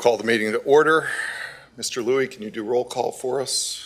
call the meeting to order. Mr. Louie, can you do roll call for us?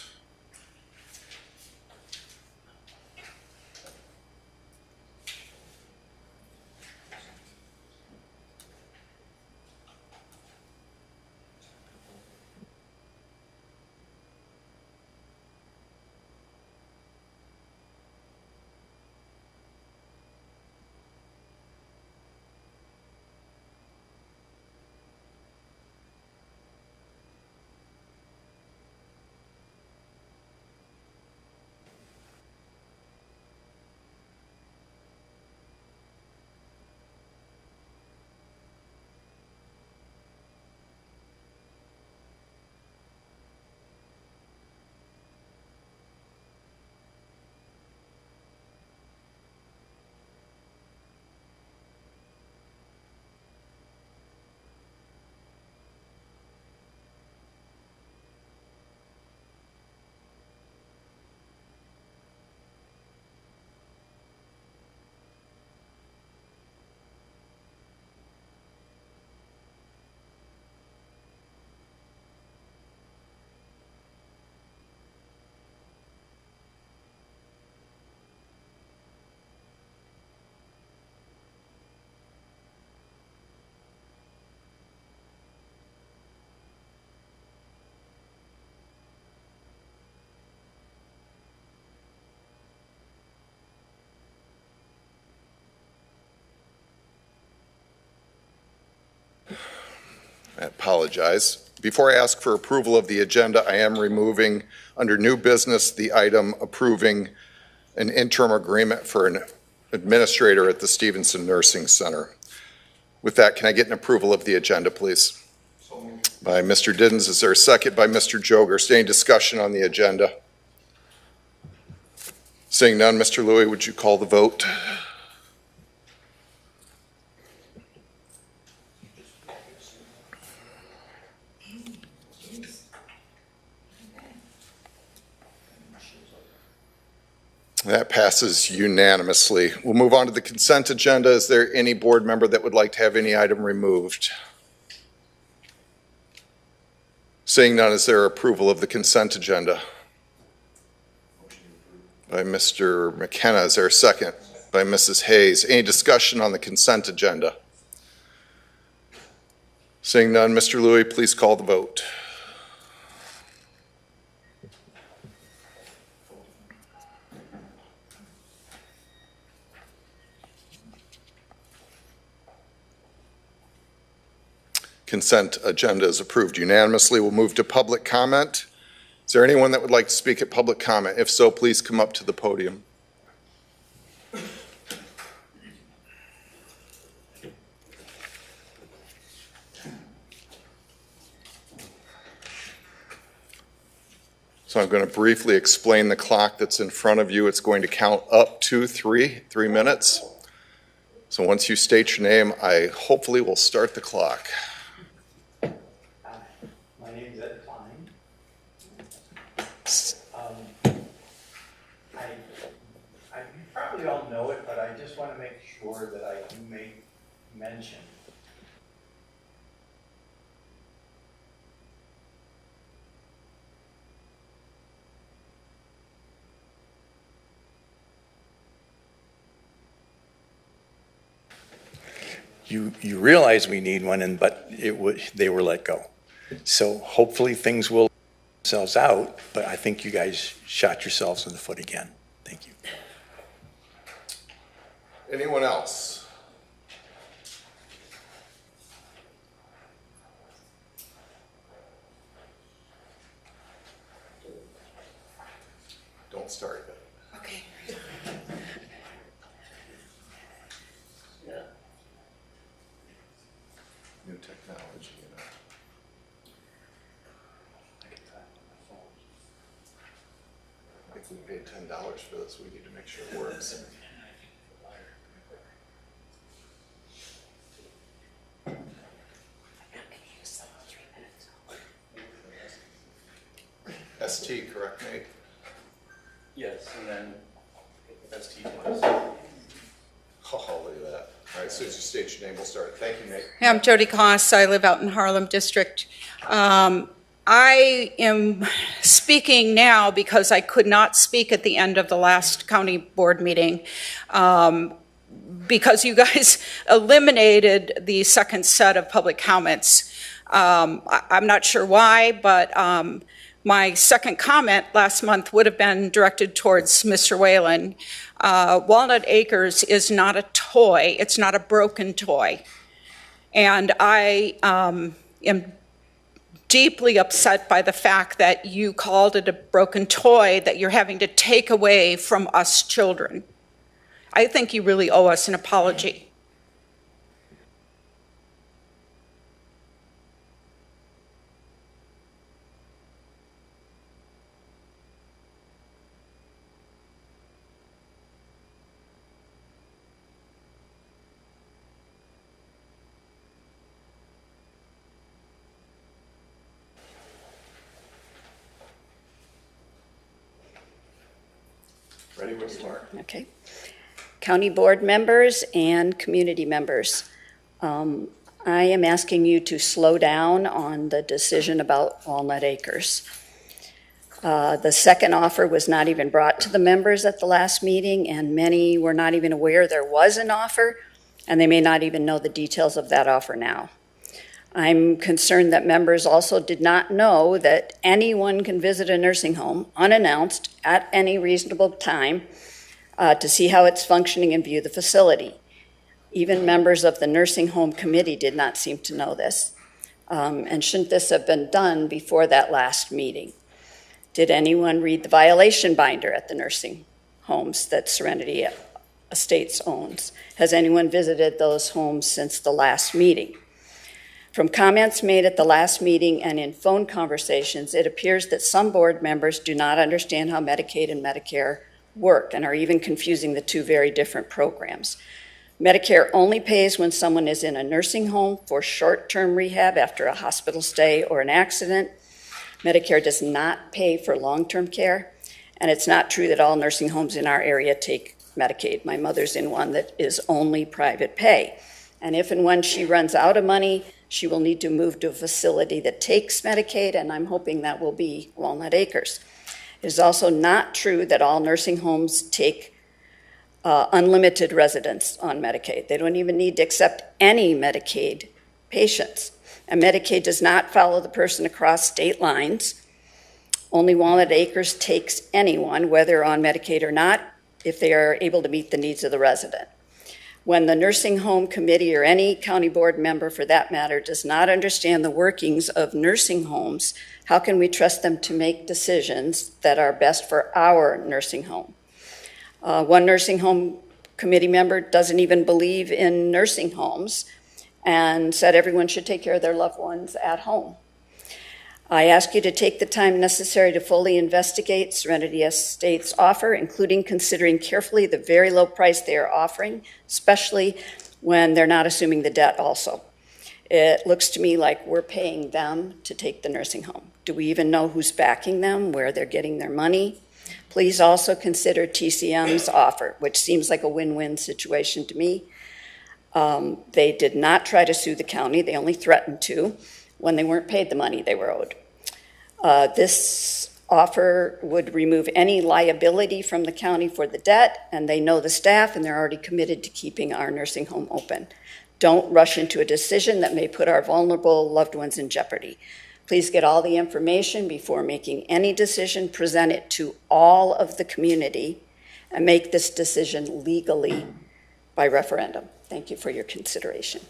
I apologize. Before I ask for approval of the agenda, I am removing under new business the item approving an interim agreement for an administrator at the Stephenson Nursing Center. With that, can I get an approval of the agenda, please? By Mr. Diddens. Is there a second by Mr. Jogers? Any discussion on the agenda? Seeing none, Mr. Louie, would you call the vote? That passes unanimously. We'll move on to the consent agenda. Is there any board member that would like to have any item removed? Seeing none, is there approval of the consent agenda? By Mr. McKenna. Is there a second? By Mrs. Hayes. Any discussion on the consent agenda? Seeing none, Mr. Louie, please call the vote. Consent agenda is approved unanimously. We'll move to public comment. Is there anyone that would like to speak at public comment? If so, please come up to the podium. So I'm going to briefly explain the clock that's in front of you. It's going to count up to three minutes. So once you state your name, I hopefully will start the clock. You probably all know it, but I just want to make sure that I do make mention. You realize we need one, but they were let go. So hopefully things will themselves out, but I think you guys shot yourselves in the foot again. Thank you. Anyone else? Don't start it. Okay. Yeah. New technology, you know. I think we paid $10 for this. We need to make sure it works. ST, correct, Nate? Yes, and then ST twice. Oh, look at that. All right, as soon as you state your name, we'll start. Thank you, Nate. I'm Jody Koss. I live out in Harlem District. I am speaking now because I could not speak at the end of the last county board meeting because you guys eliminated the second set of public comments. I'm not sure why, but my second comment last month would have been directed towards Mr. Whalen. Walnut Acres is not a toy. It's not a broken toy. And I am deeply upset by the fact that you called it a broken toy that you're having to take away from us children. I think you really owe us an apology. Ready when you are. Okay. County board members and community members, I am asking you to slow down on the decision about Walnut Acres. The second offer was not even brought to the members at the last meeting, and many were not even aware there was an offer, and they may not even know the details of that offer now. I'm concerned that members also did not know that anyone can visit a nursing home unannounced at any reasonable time to see how it's functioning and view the facility. Even members of the nursing home committee did not seem to know this. And shouldn't this have been done before that last meeting? Did anyone read the violation binder at the nursing homes that Serenity Estates owns? Has anyone visited those homes since the last meeting? From comments made at the last meeting and in phone conversations, it appears that some board members do not understand how Medicaid and Medicare work and are even confusing the two very different programs. Medicare only pays when someone is in a nursing home for short-term rehab after a hospital stay or an accident. Medicare does not pay for long-term care, and it's not true that all nursing homes in our area take Medicaid. My mother's in one that is only private pay. And if and when she runs out of money, she will need to move to a facility that takes Medicaid, and I'm hoping that will be Walnut Acres. It is also not true that all nursing homes take unlimited residents on Medicaid. They don't even need to accept any Medicaid patients. And Medicaid does not follow the person across state lines. Only Walnut Acres takes anyone, whether on Medicaid or not, if they are able to meet the needs of the resident. When the nursing home committee or any county board member for that matter does not understand the workings of nursing homes, how can we trust them to make decisions that are best for our nursing home? One nursing home committee member doesn't even believe in nursing homes and said everyone should take care of their loved ones at home. I ask you to take the time necessary to fully investigate Serenity Estates' offer, including considering carefully the very low price they are offering, especially when they're not assuming the debt also. It looks to me like we're paying them to take the nursing home. Do we even know who's backing them, where they're getting their money? Please also consider TCM's offer, which seems like a win-win situation to me. They did not try to sue the county. They only threatened to when they weren't paid the money they were owed. This offer would remove any liability from the county for the debt, and they know the staff, and they're already committed to keeping our nursing home open. Don't rush into a decision that may put our vulnerable loved ones in jeopardy. Please get all the information before making any decision, present it to all of the community, and make this decision legally by referendum. Thank you for your consideration.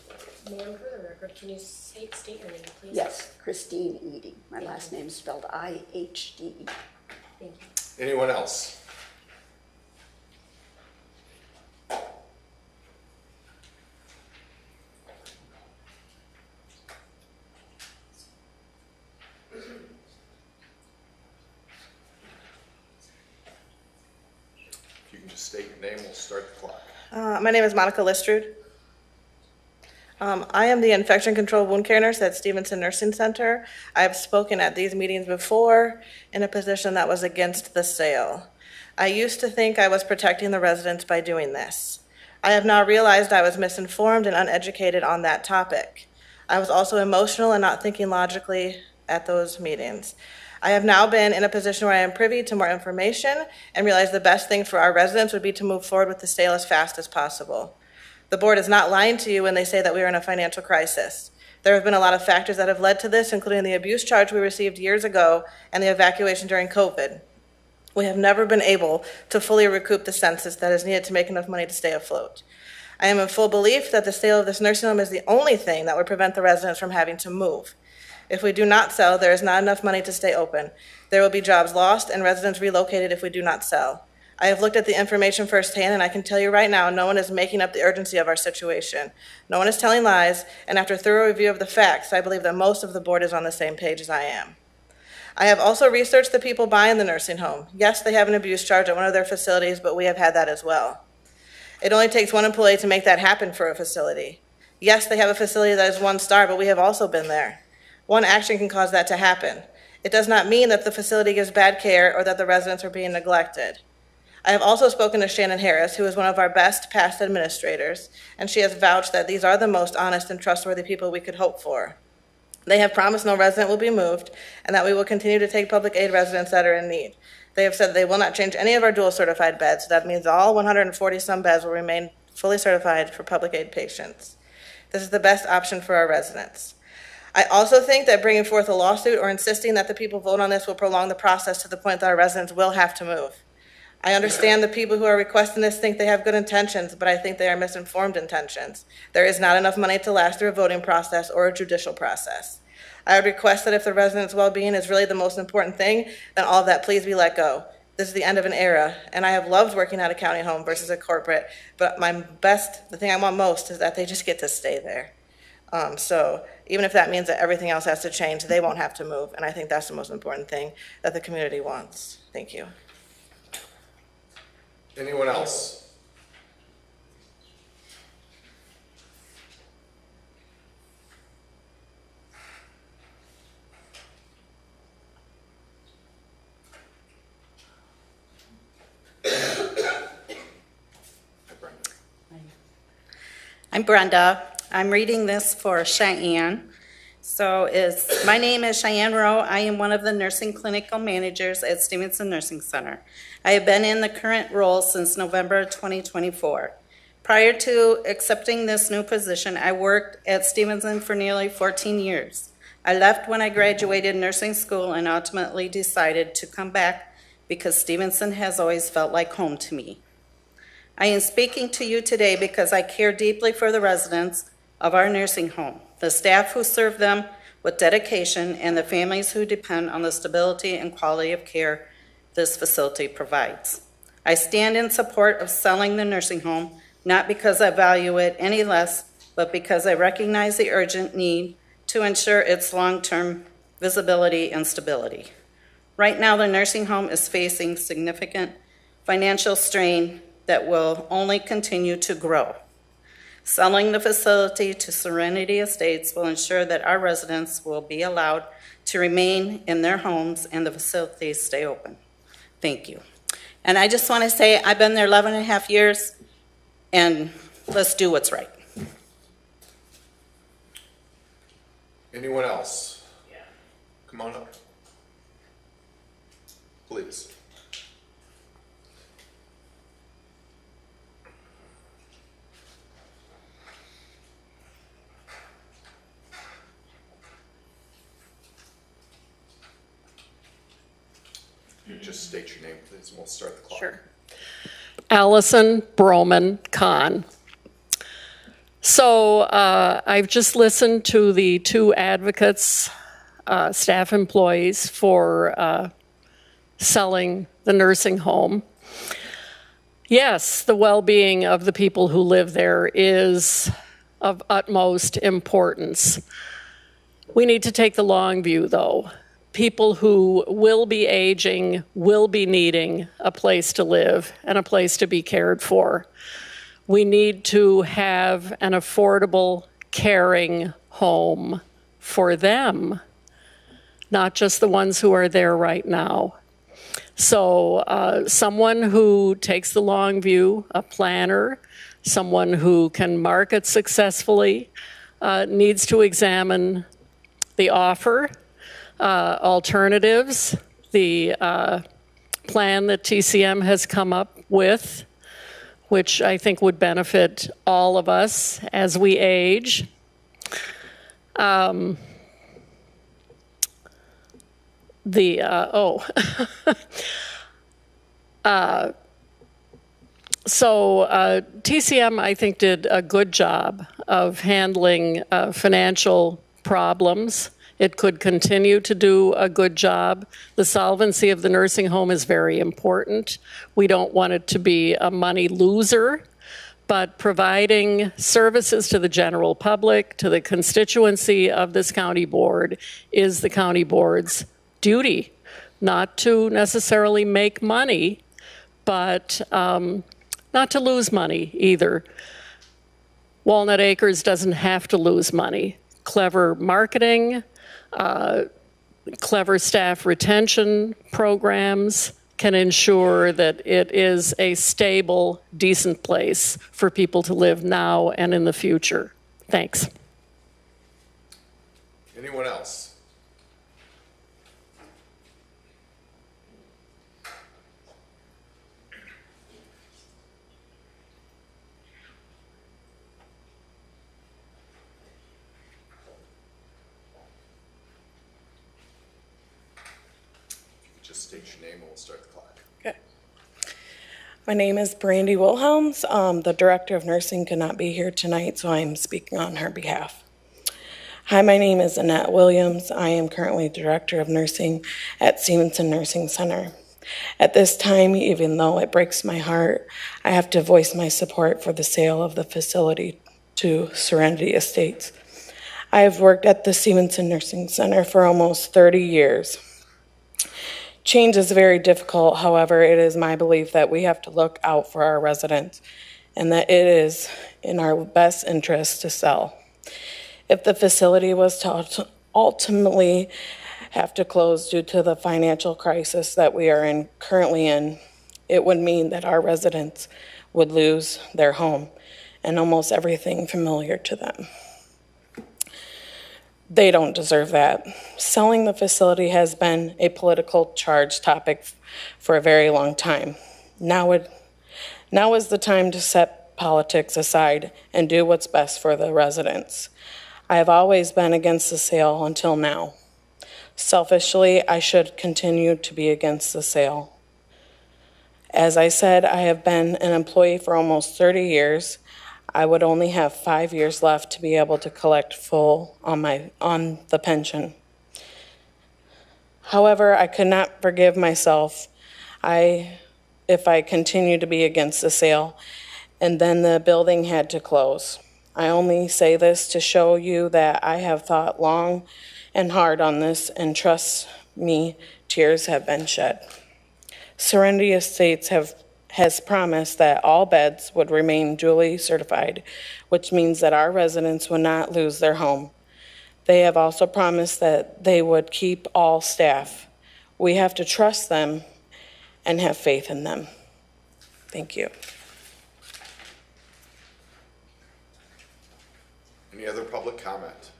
Ma'am, for the record, can you state your name, please? Yes, Christine Eadie. My last name is spelled I-H-D-E. Thank you. Anyone else? If you can just state your name, we'll start the clock. My name is Monica Listrud. I am the infection control wound care nurse at Stephenson Nursing Center. I have spoken at these meetings before in a position that was against the sale. I used to think I was protecting the residents by doing this. I have now realized I was misinformed and uneducated on that topic. I was also emotional and not thinking logically at those meetings. I have now been in a position where I am privy to more information and realize the best thing for our residents would be to move forward with the sale as fast as possible. The board is not lying to you when they say that we are in a financial crisis. There have been a lot of factors that have led to this, including the abuse charge we received years ago and the evacuation during COVID. We have never been able to fully recoup the census that is needed to make enough money to stay afloat. I am in full belief that the sale of this nursing home is the only thing that would prevent the residents from having to move. If we do not sell, there is not enough money to stay open. There will be jobs lost and residents relocated if we do not sell. I have looked at the information firsthand, and I can tell you right now, no one is making up the urgency of our situation. No one is telling lies, and after thorough review of the facts, I believe that most of the board is on the same page as I am. I have also researched the people buying the nursing home. Yes, they have an abuse charge at one of their facilities, but we have had that as well. It only takes one employee to make that happen for a facility. Yes, they have a facility that is 1 star, but we have also been there. One action can cause that to happen. It does not mean that the facility gives bad care or that the residents are being neglected. I have also spoken to Shannon Harris, who is one of our best past administrators, and she has vouched that these are the most honest and trustworthy people we could hope for. They have promised no resident will be moved and that we will continue to take public aid residents that are in need. They have said they will not change any of our dual certified beds. That means all 140 some beds will remain fully certified for public aid patients. This is the best option for our residents. I also think that bringing forth a lawsuit or insisting that the people vote on this will prolong the process to the point that our residents will have to move. I understand the people who are requesting this think they have good intentions, but I think they are misinformed intentions. There is not enough money to last through a voting process or a judicial process. I would request that if the residents' well-being is really the most important thing, then all of that please be let go. This is the end of an era, and I have loved working at a county home versus a corporate, but the thing I want most is that they just get to stay there. So even if that means that everything else has to change, they won't have to move, and I think that's the most important thing that the community wants. Thank you. Anyone else? I'm Brenda. I'm reading this for Cheyenne. My name is Cheyenne Rowe. I am one of the nursing clinical managers at Stephenson Nursing Center. I have been in the current role since November 2024. Prior to accepting this new position, I worked at Stephenson for nearly 14 years. I left when I graduated nursing school and ultimately decided to come back because Stephenson has always felt like home to me. I am speaking to you today because I care deeply for the residents of our nursing home, the staff who serve them with dedication, and the families who depend on the stability and quality of care this facility provides. I stand in support of selling the nursing home, not because I value it any less, but because I recognize the urgent need to ensure its long-term visibility and stability. Right now, the nursing home is facing significant financial strain that will only continue to grow. Selling the facility to Serenity Estates will ensure that our residents will be allowed to remain in their homes and the facilities stay open. Thank you. And I just want to say I've been there 11 and a half years, and let's do what's right. Anyone else? Yeah. Come on up. Please. Just state your name, please, and we'll start the clock. Sure. Allison Broman Kahn. So I've just listened to the 2 advocates, staff employees for selling the nursing home. Yes, the well-being of the people who live there is of utmost importance. We need to take the long view, though. People who will be aging will be needing a place to live and a place to be cared for. We need to have an affordable, caring home for them, not just the ones who are there right now. So someone who takes the long view, a planner, someone who can market successfully, needs to examine the offer, alternatives, the plan that TCM has come up with, which I think would benefit all of us as we age. So TCM, I think, did a good job of handling financial problems. It could continue to do a good job. The solvency of the nursing home is very important. We don't want it to be a money loser, but providing services to the general public, to the constituency of this county board, is the county board's duty. Not to necessarily make money, but not to lose money either. Walnut Acres doesn't have to lose money. Clever marketing, clever staff retention programs can ensure that it is a stable, decent place for people to live now and in the future. Thanks. Anyone else? Just state your name and we'll start the clock. Okay. My name is Brandy Wilhelms. The Director of Nursing could not be here tonight, so I'm speaking on her behalf. Hi, my name is Annette Williams. I am currently Director of Nursing at Stephenson Nursing Center. At this time, even though it breaks my heart, I have to voice my support for the sale of the facility to Serenity Estates. I have worked at the Stephenson Nursing Center for almost 30 years. Change is very difficult. However, it is my belief that we have to look out for our residents and that it is in our best interest to sell. If the facility was to ultimately have to close due to the financial crisis that we are currently in, it would mean that our residents would lose their home and almost everything familiar to them. They don't deserve that. Selling the facility has been a political charged topic for a very long time. Now is the time to set politics aside and do what's best for the residents. I have always been against the sale until now. Selfishly, I should continue to be against the sale. As I said, I have been an employee for almost 30 years. I would only have 5 years left to be able to collect full on the pension. However, I could not forgive myself if I continued to be against the sale, and then the building had to close. I only say this to show you that I have thought long and hard on this, and trust me, tears have been shed. Serenity Estates has promised that all beds would remain duly certified, which means that our residents would not lose their home. They have also promised that they would keep all staff. We have to trust them and have faith in them. Thank you. Any other public comment?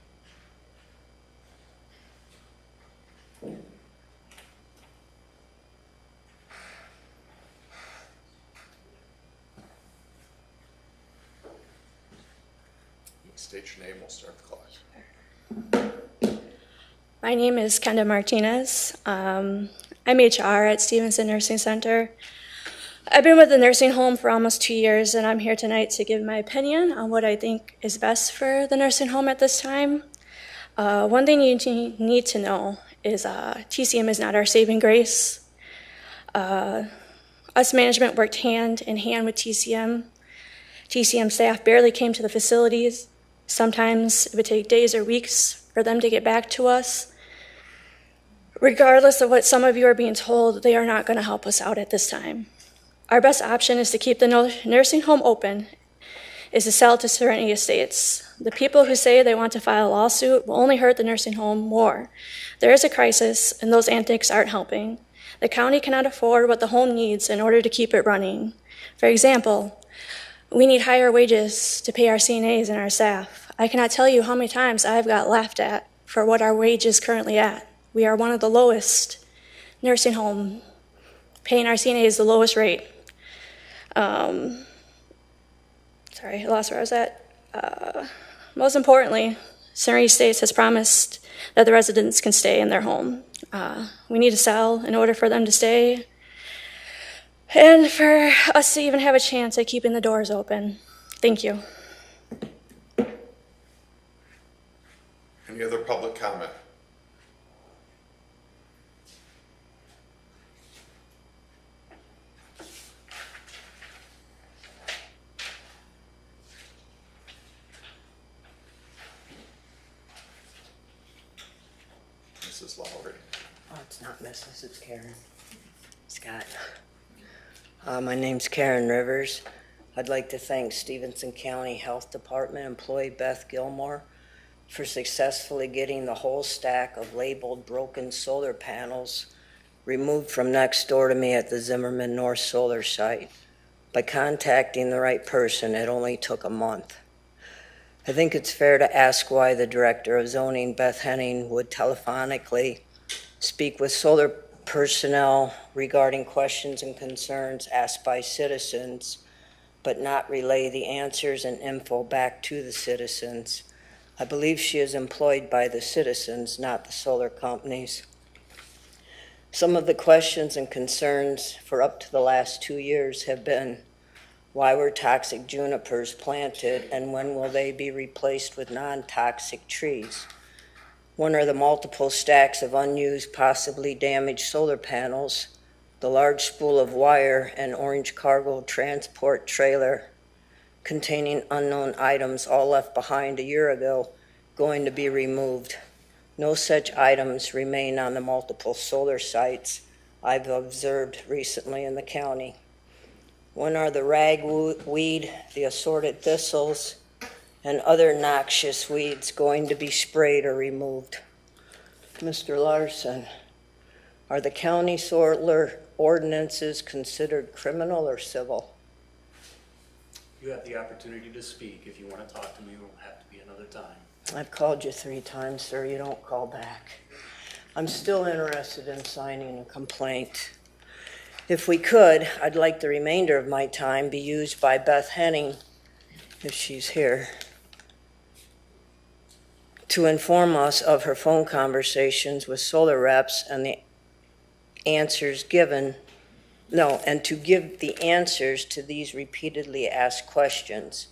State your name, we'll start the clock. My name is Kenda Martinez. I'm HR at Stephenson Nursing Center. I've been with the nursing home for almost 2 years, and I'm here tonight to give my opinion on what I think is best for the nursing home at this time. One thing you need to know is TCM is not our saving grace. Us management worked hand in hand with TCM. TCM staff barely came to the facilities. Sometimes it would take days or weeks for them to get back to us. Regardless of what some of you are being told, they are not going to help us out at this time. Our best option is to keep the nursing home open, is to sell to Serenity Estates. The people who say they want to file a lawsuit will only hurt the nursing home more. There is a crisis, and those antics aren't helping. The county cannot afford what the home needs in order to keep it running. For example, We need higher wages to pay our CNAs and our staff. I cannot tell you how many times I've got laughed at for what our wage is currently at. We are one of the lowest nursing home, paying our CNAs the lowest rate. Sorry, I lost where I was at. Most importantly, Surrey Estates has promised that the residents can stay in their home. We need to sell in order for them to stay and for us to even have a chance at keeping the doors open. Thank you. Any other public comment? Mrs. Lowry. Oh, it's not Mrs., it's Karen. Scott. My name's Karen Rivers. I'd like to thank Stephenson County Health Department employee Beth Gilmore for successfully getting the whole stack of labeled broken solar panels removed from next door to me at the Zimmerman North Solar site. By contacting the right person, it only took a month. I think it's fair to ask why the Director of Zoning, Beth Henning, would telephonically speak with solar personnel regarding questions and concerns asked by citizens, but not relay the answers and info back to the citizens. I believe she is employed by the citizens, not the solar companies. Some of the questions and concerns for up to the last 2 years have been, why were toxic junipers planted and when will they be replaced with non-toxic trees? When are the multiple stacks of unused, possibly damaged solar panels, the large spool of wire and orange cargo transport trailer containing unknown items all left behind a year ago going to be removed? No such items remain on the multiple solar sites I've observed recently in the county. When are the ragweed, the assorted thistles, and other noxious weeds going to be sprayed or removed? Mr. Larson, are the county solar ordinances considered criminal or civil? You have the opportunity to speak. If you want to talk to me, it will have to be another time. I've called you 3 times, sir. You don't call back. I'm still interested in signing a complaint. If we could, I'd like the remainder of my time be used by Beth Henning, if she's here, to inform us of her phone conversations with solar reps and the answers given, and to give the answers to these repeatedly asked questions.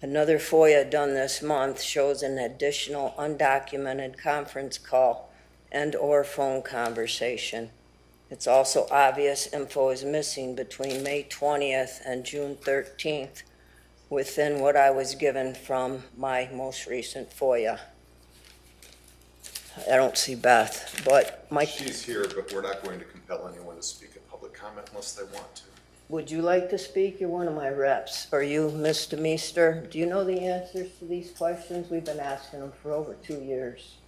Another FOIA done this month shows an additional undocumented conference call and/or phone conversation. It's also obvious info is missing between May 20th and June 13th within what I was given from my most recent FOIA. I don't see Beth, but She's here, but we're not going to compel anyone to speak in public comment unless they want to. Would you like to speak? You're one of my reps. Are you Mr. Meester? Do you know the answers to these questions? We've been asking them for over 2 years.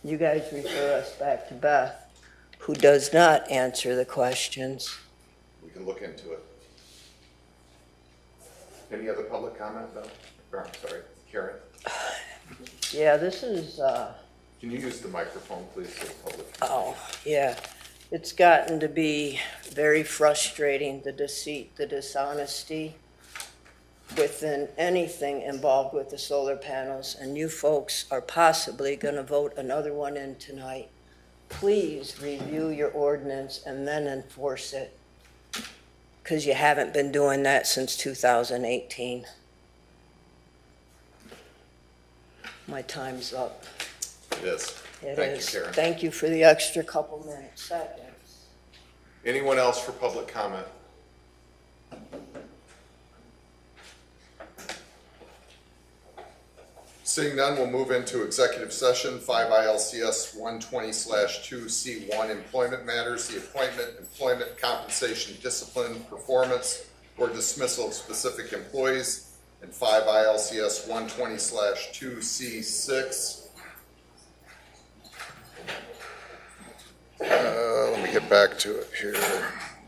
You guys refer us back to Beth, who does not answer the questions. We can look into it. Any other public comment, though? Or, I'm sorry, Karen? Yeah, this is... Can you use the microphone, please, for the public? Oh, yeah. It's gotten to be very frustrating, the deceit, the dishonesty within anything involved with the solar panels, and you folks are possibly going to vote another one in tonight. Please review your ordinance and then enforce it, because you haven't been doing that since 2018. My time's up. It is. Thank you, Karen. Thank you for the extra couple seconds. Anyone else for public comment? Seeing none, we'll move into executive session, 5 ILCS 120/2C1, employment matters, the appointment, employment, compensation, discipline, performance, or dismissal of specific employees, and 5 ILCS 120/2C6. Let me get back to it here.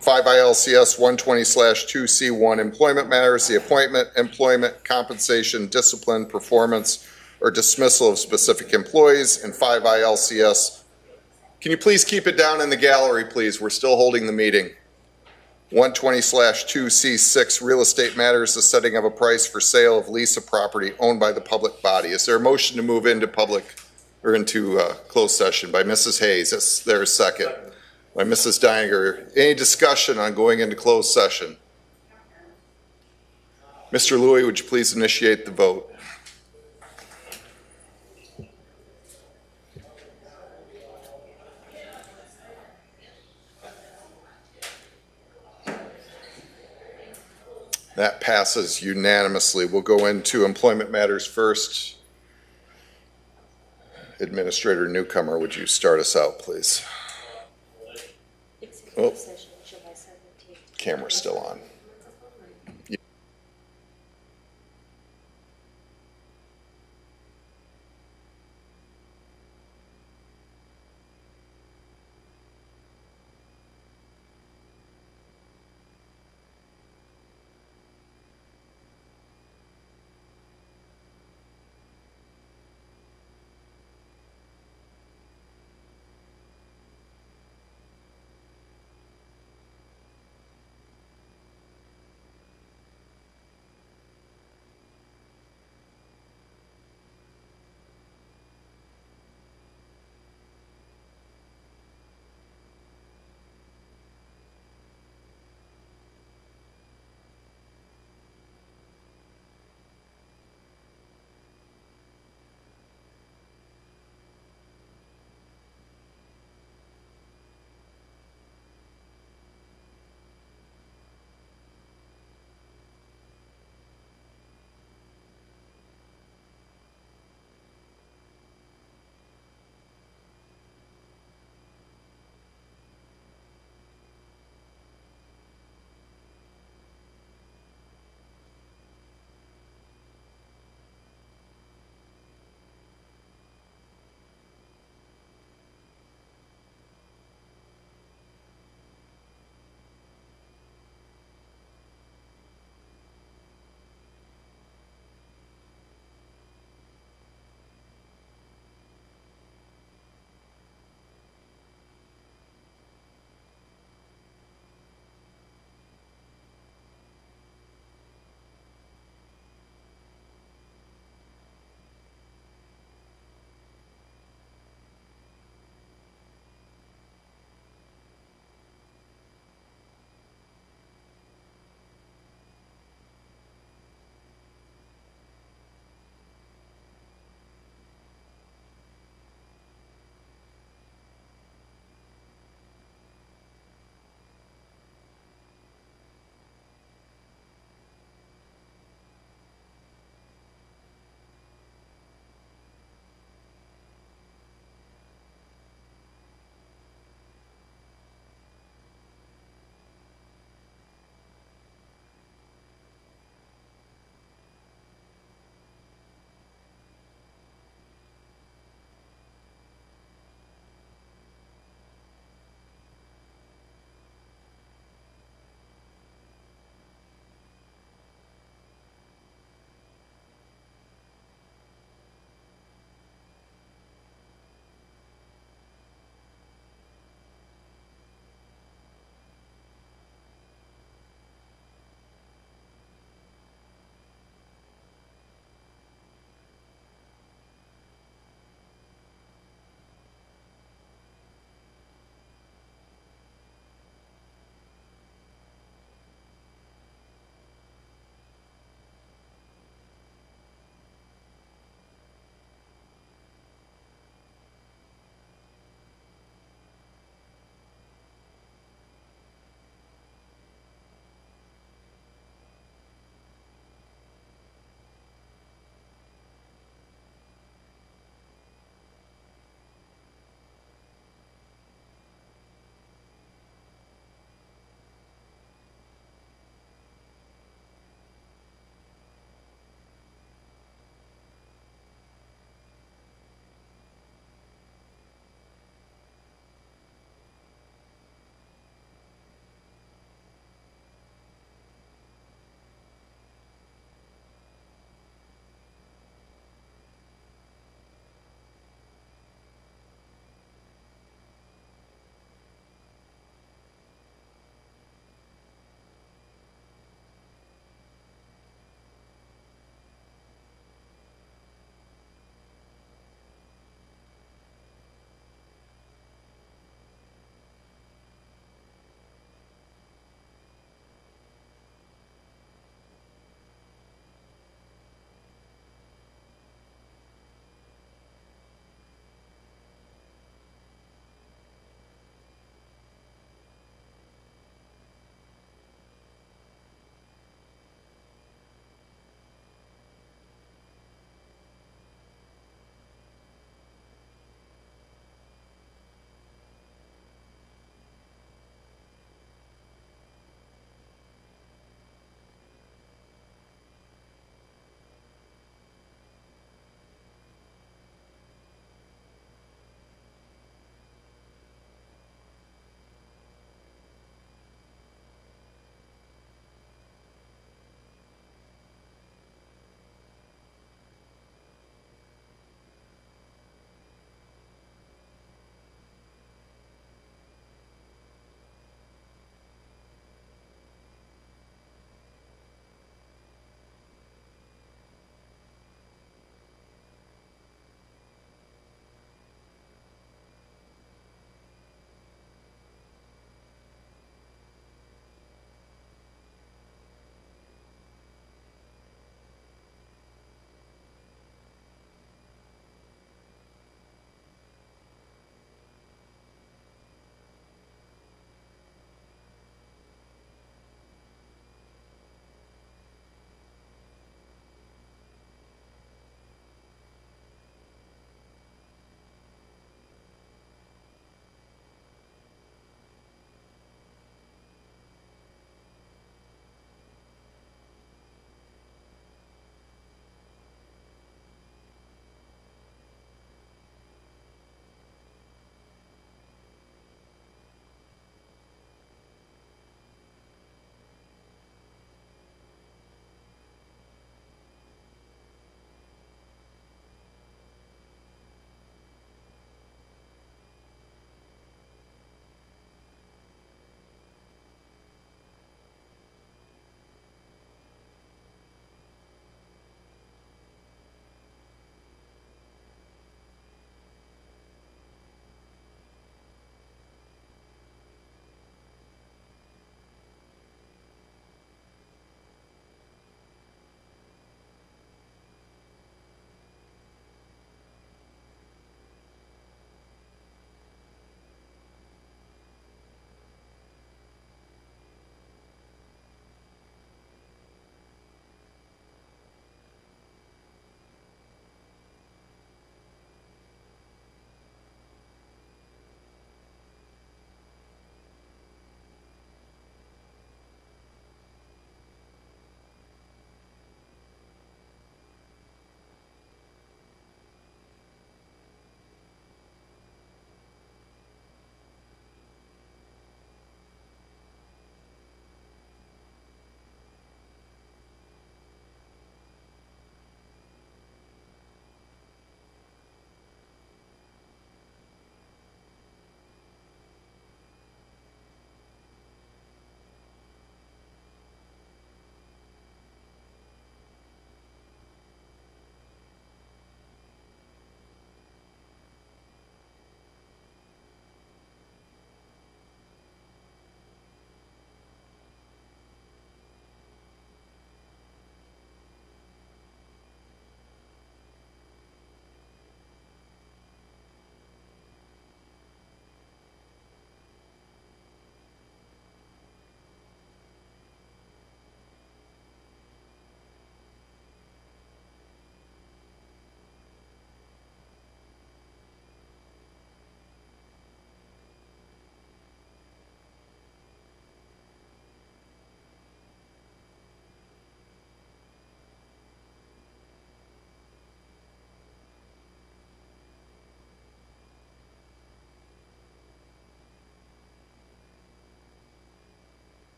5 ILCS 120/2C1 employment matters, the appointment, employment, compensation, discipline, performance, or dismissal of specific employees, and 5 ILCS. Can you please keep it down in the gallery, please? We're still holding the meeting. 120/2C6 real estate matters, the setting of a price for sale of lease of property owned by the public body. Is there a motion to move into public or into closed session by Mrs. Hayes? Is there a second? By Mrs. Deininger. Any discussion on going into closed session? Mr. Louie, would you please initiate the vote? That passes unanimously. We'll go into employment matters first. Administrator Newcomer, would you start us out, please? Oh, camera's still on.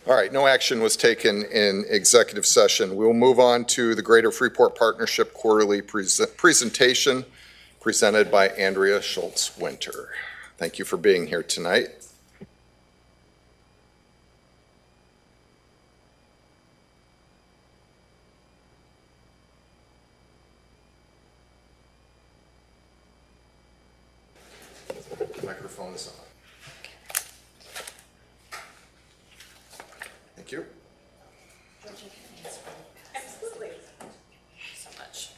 All right, no action was taken in executive session. We'll move on to the Greater Freeport Partnership Quarterly Presentation presented by Andrea Schultz-Winter. Thank you for being here tonight. Microphone is on. Thank you. Absolutely. So much.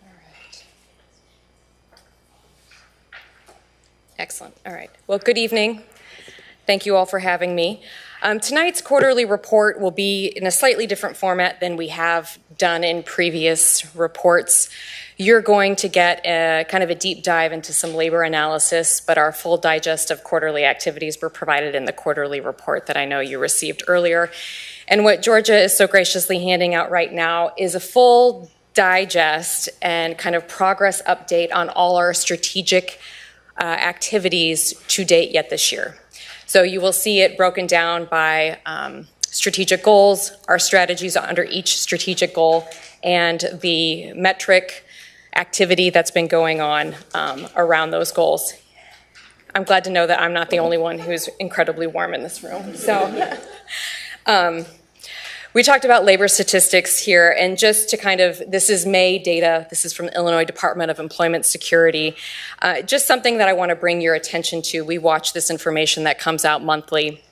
All right. Excellent. All right. Well, good evening. Thank you all for having me. Tonight's quarterly report will be in a slightly different format than we have done in previous reports. You're going to get kind of a deep dive into some labor analysis, but our full digest of quarterly activities were provided in the quarterly report that I know you received earlier. And what Georgia is so graciously handing out right now is a full digest and kind of progress update on all our strategic activities to date yet this year. So you will see it broken down by strategic goals, our strategies under each strategic goal, and the metric activity that's been going on around those goals. I'm glad to know that I'm not the only one who's incredibly warm in this room. So we talked about labor statistics here, and just to kind of, this is May data, this is from the Illinois Department of Employment Security. Just something that I want to bring your attention to. We watch this information that comes out monthly.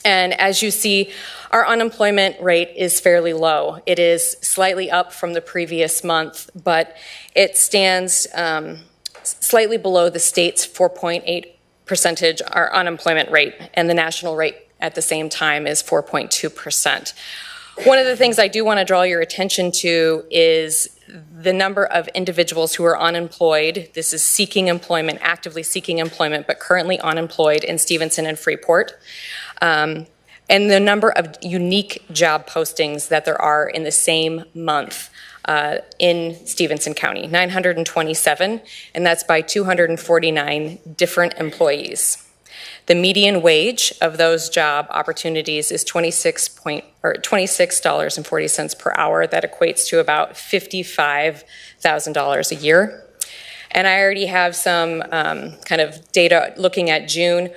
And as you see, our unemployment rate is fairly low. It is slightly up from the previous month, but it stands slightly below the state's 4.8% our unemployment rate, and the national rate at the same time is 4.2%. One of the things I do want to draw your attention to is the number of individuals who are unemployed. This is seeking employment, actively seeking employment, but currently unemployed in Stephenson and Freeport. And the number of unique job postings that there are in the same month in Stephenson County, 927, and that's by 249 different employees. The median wage of those job opportunities is $26.40 per hour. That equates to about $55,000 a year. And I already have some kind of data looking at June.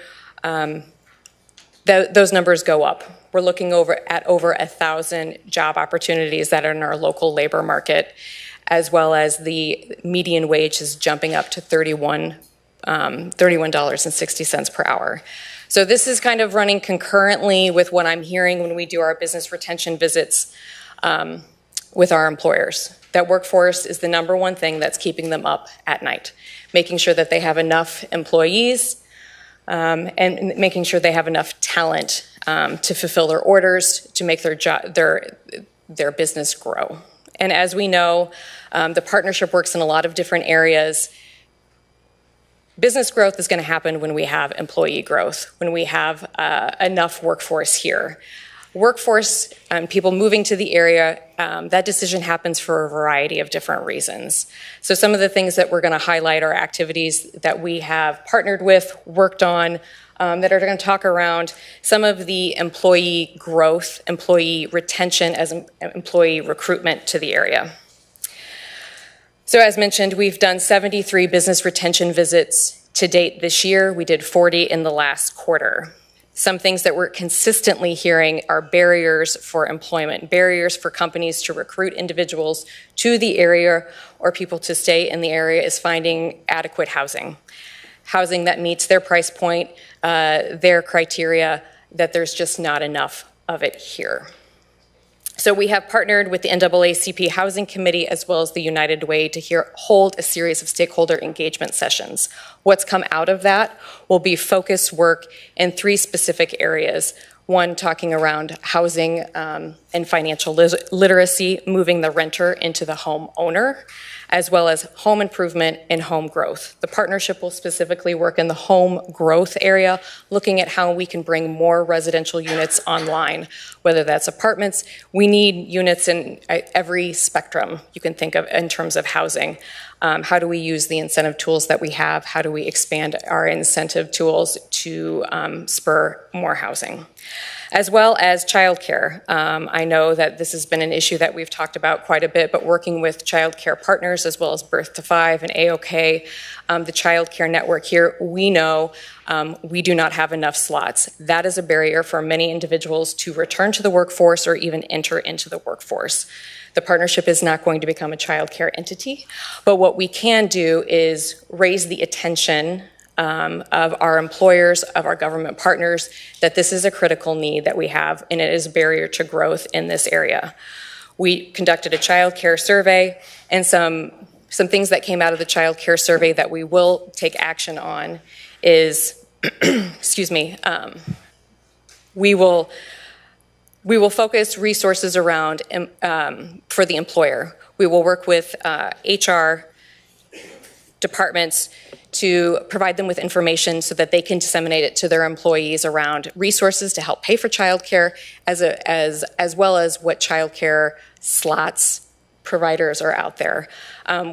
Those numbers go up. We're looking at over 1,000 job opportunities that are in our local labor market, as well as the median wage is jumping up to $31.60 per hour. So this is kind of running concurrently with what I'm hearing when we do our business retention visits with our employers. That workforce is the number one thing that's keeping them up at night, making sure that they have enough employees and making sure they have enough talent to fulfill their orders, to make their business grow. And as we know, the partnership works in a lot of different areas. Business growth is going to happen when we have employee growth, when we have enough workforce here. Workforce and people moving to the area, that decision happens for a variety of different reasons. So some of the things that we're going to highlight are activities that we have partnered with, worked on, that are going to talk around some of the employee growth, employee retention as employee recruitment to the area. So as mentioned, we've done 73 business retention visits to date this year. We did 40 in the last quarter. Some things that we're consistently hearing are barriers for employment, barriers for companies to recruit individuals to the area or people to stay in the area is finding adequate housing. Housing that meets their price point, their criteria, that there's just not enough of it here. So we have partnered with the NAACP Housing Committee as well as the United Way to hold a series of stakeholder engagement sessions. What's come out of that will be focused work in 3 specific areas. One talking around housing and financial literacy, moving the renter into the homeowner, as well as home improvement and home growth. The partnership will specifically work in the home growth area, looking at how we can bring more residential units online, whether that's apartments. We need units in every spectrum you can think of in terms of housing. How do we use the incentive tools that we have? How do we expand our incentive tools to spur more housing? As well as childcare. I know that this has been an issue that we've talked about quite a bit, but working with childcare partners as well as Birth to 5 and AOK, the childcare network here, we know we do not have enough slots. That is a barrier for many individuals to return to the workforce or even enter into the workforce. The partnership is not going to become a childcare entity, but what we can do is raise the attention of our employers, of our government partners, that this is a critical need that we have, and it is a barrier to growth in this area. We conducted a child care survey, and some things that came out of the child care survey that we will take action on is, excuse me, we will focus resources around for the employer. We will work with HR departments to provide them with information so that they can disseminate it to their employees around resources to help pay for childcare, as well as what childcare slots providers are out there.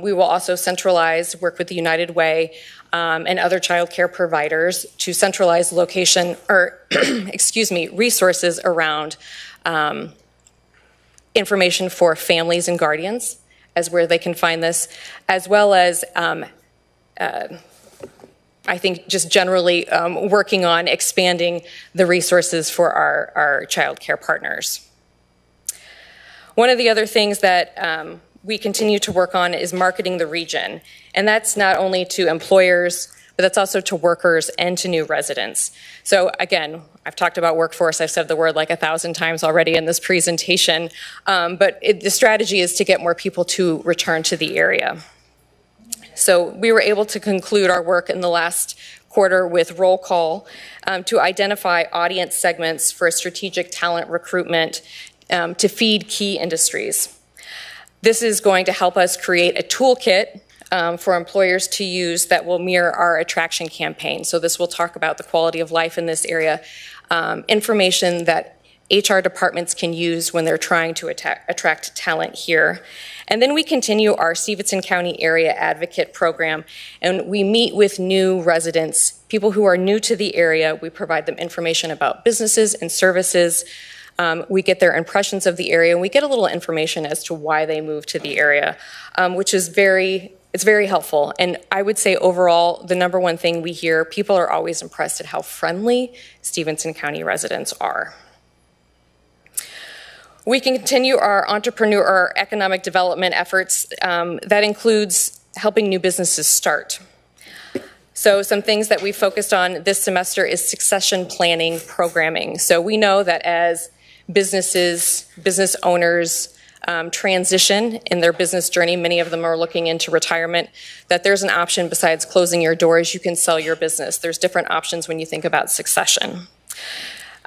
We will also centralize, work with the United Way and other childcare providers to centralize location or, excuse me, resources around information for families and guardians as where they can find this, as well as I think just generally working on expanding the resources for our child care partners. One of the other things that we continue to work on is marketing the region. And that's not only to employers, but that's also to workers and to new residents. So again, I've talked about workforce. I've said the word like 1,000 times already in this presentation. But the strategy is to get more people to return to the area. So we were able to conclude our work in the last quarter with roll call to identify audience segments for strategic talent recruitment to feed key industries. This is going to help us create a toolkit for employers to use that will mirror our attraction campaign. So this will talk about the quality of life in this area, information that HR departments can use when they're trying to attract talent here. And then we continue our Stephenson County Area Advocate Program, and we meet with new residents, people who are new to the area. We provide them information about businesses and services. We get their impressions of the area, and we get a little information as to why they moved to the area, which is it's very helpful. And I would say overall, the number one thing we hear, people are always impressed at how friendly Stephenson County residents are. We can continue our economic development efforts. That includes helping new businesses start. So some things that we focused on this semester is succession planning programming. So we know that as business owners transition in their business journey, many of them are looking into retirement, that there's an option besides closing your doors, you can sell your business. There's different options when you think about succession.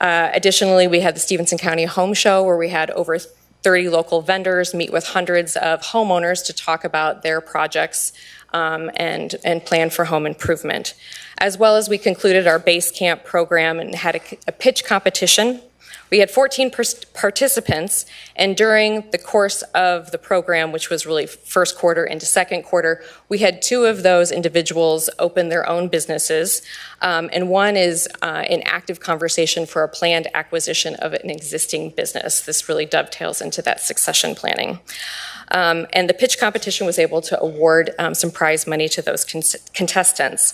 Additionally, we had the Stephenson County Home Show where we had over 30 local vendors meet with hundreds of homeowners to talk about their projects and plan for home improvement. As well as we concluded our base camp program and had a pitch competition. We had 14 participants, and during the course of the program, which was really first quarter into second quarter, we had 2 of those individuals open their own businesses, and one is in active conversation for a planned acquisition of an existing business. This really dovetails into that succession planning. And the pitch competition was able to award some prize money to those contestants.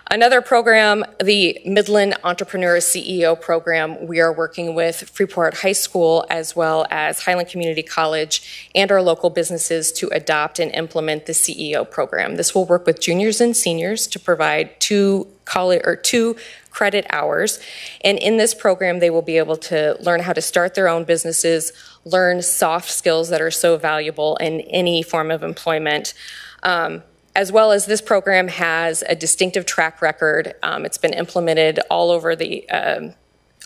Another program, the Midland Entrepreneur CEO program, we are working with Freeport High School as well as Highland Community College and our local businesses to adopt and implement the CEO program. This will work with juniors and seniors to provide 2 credit hours. And in this program, they will be able to learn how to start their own businesses, learn soft skills that are so valuable in any form of employment. As well as this program has a distinctive track record. It's been implemented all over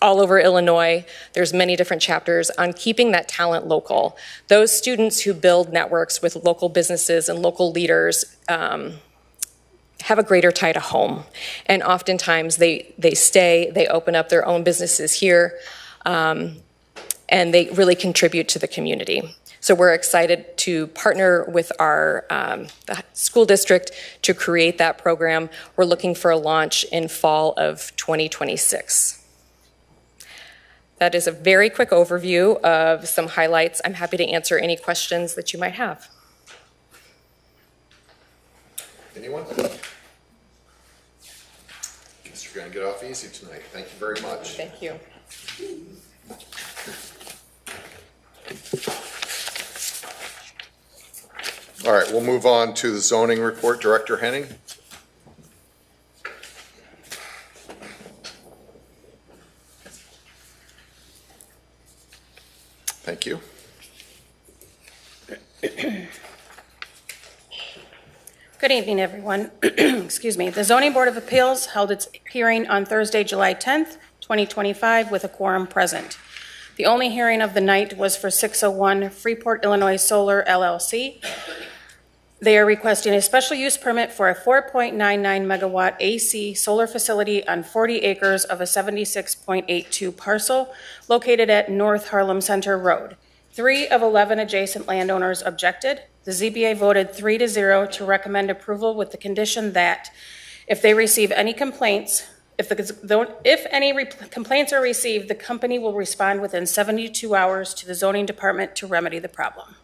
all over Illinois. There's many different chapters on keeping that talent local. Those students who build networks with local businesses and local leaders have a greater tie to home. And oftentimes they stay, they open up their own businesses here, and they really contribute to the community. So we're excited to partner with our the school district to create that program. We're looking for a launch in fall of 2026. That is a very quick overview of some highlights. I'm happy to answer any questions that you might have. Anyone? Guess you're going to get off easy tonight. Thank you very much. Thank you. All right, we'll move on to the zoning report. Director Henning. Thank you. Good evening, everyone. Excuse me. The Zoning Board of Appeals held its hearing on Thursday, July 10th, 2025, with a quorum present. The only hearing of the night was for 601 Freeport, Illinois Solar, LLC. They are requesting a special use permit for a 4.99 megawatt AC solar facility on 40 acres of a 76.82 parcel located at North Harlem Center Road. 3 of 11 adjacent landowners objected. The ZBA voted 3-0 to recommend approval with the condition that if they receive any complaints, if any complaints are received, the company will respond within 72 hours to the zoning department to remedy the problem.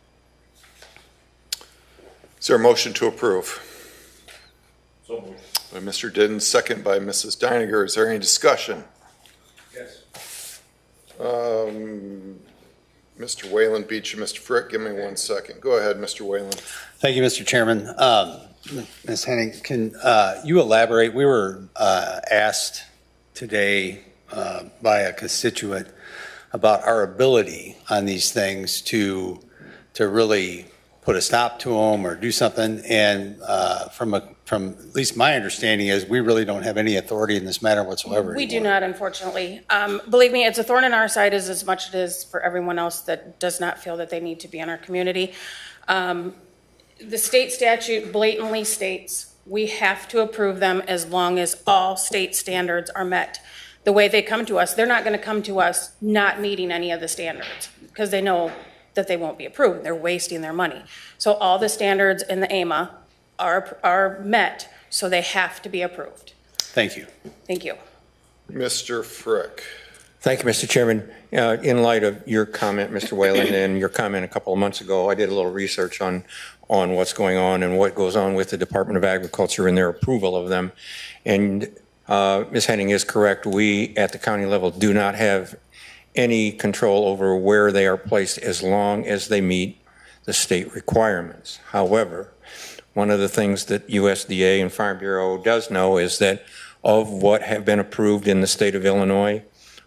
Is there a motion to approve? So moved. By Mr. Didden, second by Mrs. Deininger. Is there any discussion? Yes. Mr. Whalen beat you. Mr. Frick, give me 1 second. Go ahead, Mr. Whalen. Thank you, Mr. Chairman. Ms. Henning, can you elaborate? We were asked today by a constituent about our ability on these things to really put a stop to them or do something. And from at least my understanding is we really don't have any authority in this matter whatsoever. We do not, unfortunately. Believe me, it's a thorn in our side as much as it is for everyone else that does not feel that they need to be in our community. The state statute blatantly states we have to approve them as long as all state standards are met. The way they come to us, they're not going to come to us not meeting any of the standards because they know that they won't be approved. They're wasting their money. So all the standards in the AMA are met, so they have to be approved. Thank you. Thank you. Mr. Frick. Thank you, Mr. Chairman. In light of your comment, Mr. Whalen, and your comment a couple of months ago, I did a little research on what's going on and what goes on with the Department of Agriculture and their approval of them. And Ms. Henning is correct. We, at the county level, do not have any control over where they are placed as long as they meet the state requirements. However, one of the things that USDA and Farm Bureau does know is that of what have been approved in the state of Illinois,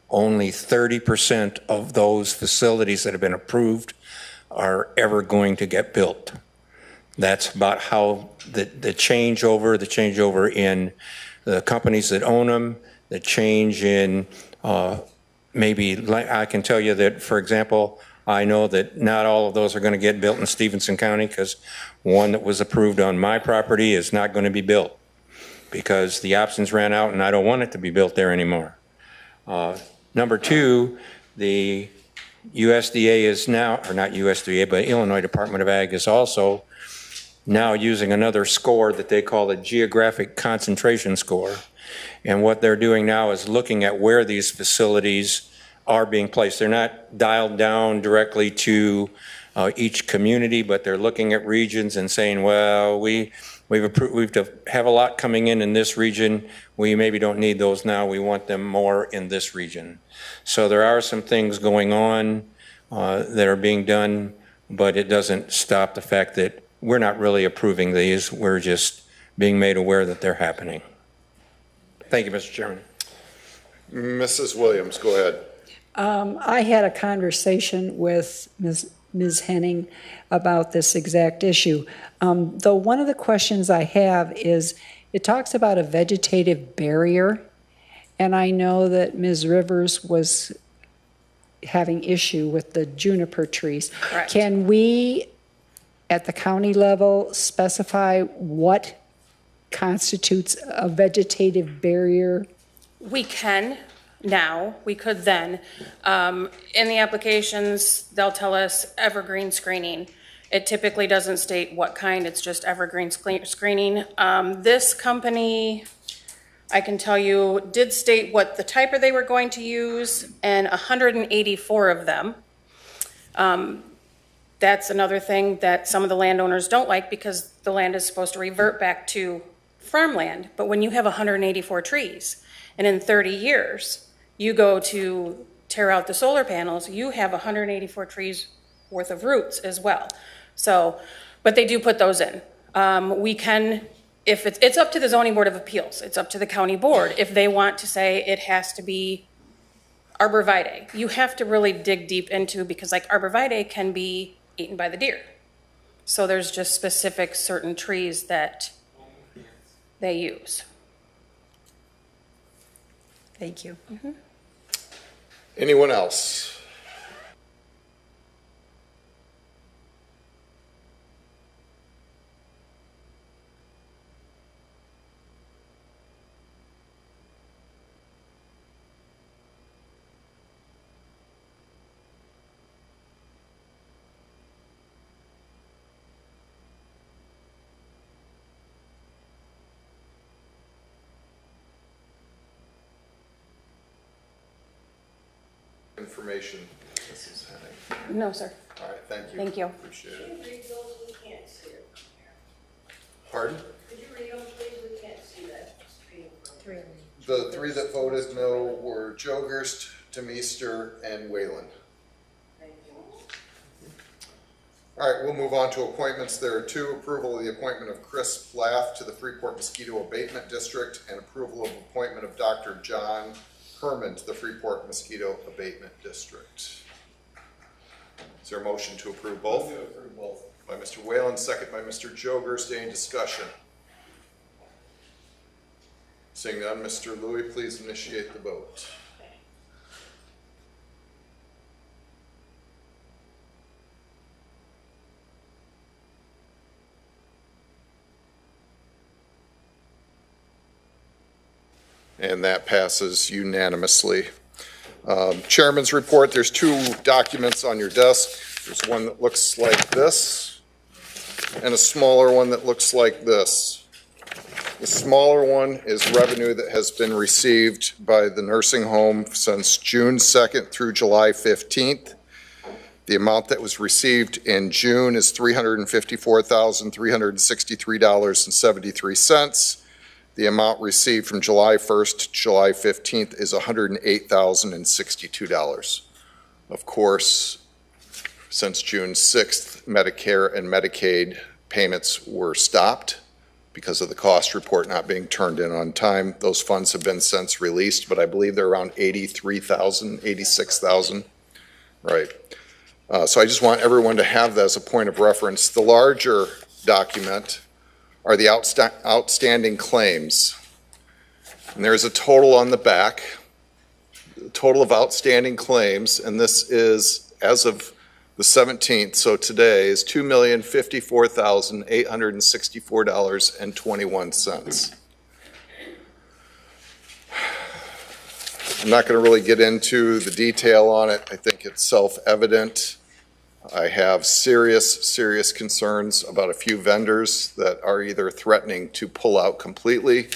only 30% of those facilities that have been approved are ever going to get built. That's about how the changeover in the companies that own them, the change in maybe, I can tell you that, for example, I know that not all of those are going to get built in Stephenson County because one that was approved on my property is not going to be built because the options ran out and I don't want it to be built there anymore. Number two, the USDA is now, or not USDA, but Illinois Department of Ag is also now using another score that they call the geographic concentration score. And what they're doing now is looking at where these facilities are being placed. They're not dialed down directly to each community, but they're looking at regions and saying, well, we have a lot coming in this region. We maybe don't need those now. We want them more in this region. So there are some things going on that are being done, but it doesn't stop the fact that we're not really approving these. We're just being made aware that they're happening. Thank you, Mr. Chairman. Mrs. Williams, go ahead. I had a conversation with Ms. Henning about this exact issue. Though one of the questions I have is, it talks about a vegetative barrier, and I know that Ms. Rivers was having issue with the juniper trees. Correct. Can we, at the county level, specify what constitutes a vegetative barrier? We can now, we could then. In the applications, they'll tell us evergreen screening. It typically doesn't state what kind, it's just evergreen screening. This company, I can tell you, did state what the type they were going to use, and 184 of them. That's another thing that some of the landowners don't like, because the land is supposed to revert back to farmland. But when you have 184 trees, and in 30 years, you go to tear out the solar panels, you have 184 trees worth of roots as well. So, but they do put those in. We can, if it's up to the Zoning Board of Appeals, it's up to the county board. If they want to say it has to be arborvitae, you have to really dig deep into, because like arborvitae can be eaten by the deer. So there's just specific certain trees that they use. Thank you. Mm-hmm. Anyone else? Information, Mrs. Henning. No, sir. All right, thank you. Thank you. Appreciate it. Pardon? Could you read them, please? We can't see that. The three that voted no were Jogerst, Demeester, and Whalen. All right, we'll move on to appointments. There are two: approval of the appointment of Chris Plath to the Freeport Mosquito Abatement District, and approval of appointment of Dr. John Herman to the Freeport Mosquito Abatement District. Is there a motion to approve both? To approve both. By Mr. Whalen, second by Mr. Jogerst. Any discussion? Seeing none, Mr. Louis, please initiate the vote. And that passes unanimously. Chairman's report, there's two documents on your desk. There's one that looks like this and a smaller one that looks like this. The smaller one is revenue that has been received by the nursing home since June 2nd through July 15th. The amount that was received in June is $354,363.73. The amount received from July 1st to July 15th is $108,062. Of course, since June 6th, Medicare and Medicaid payments were stopped because of the cost report not being turned in on time. Those funds have been since released, but I believe they're around 83,000, 86,000. Right. So I just want everyone to have that as a point of reference. The larger document are the outstanding claims. And there's a total on the back, the total of outstanding claims, and this is as of the 17th, so today is $2,054,864.21. I'm not going to really get into the detail on it. I think it's self-evident. I have serious concerns about a few vendors that are either threatening to pull out completely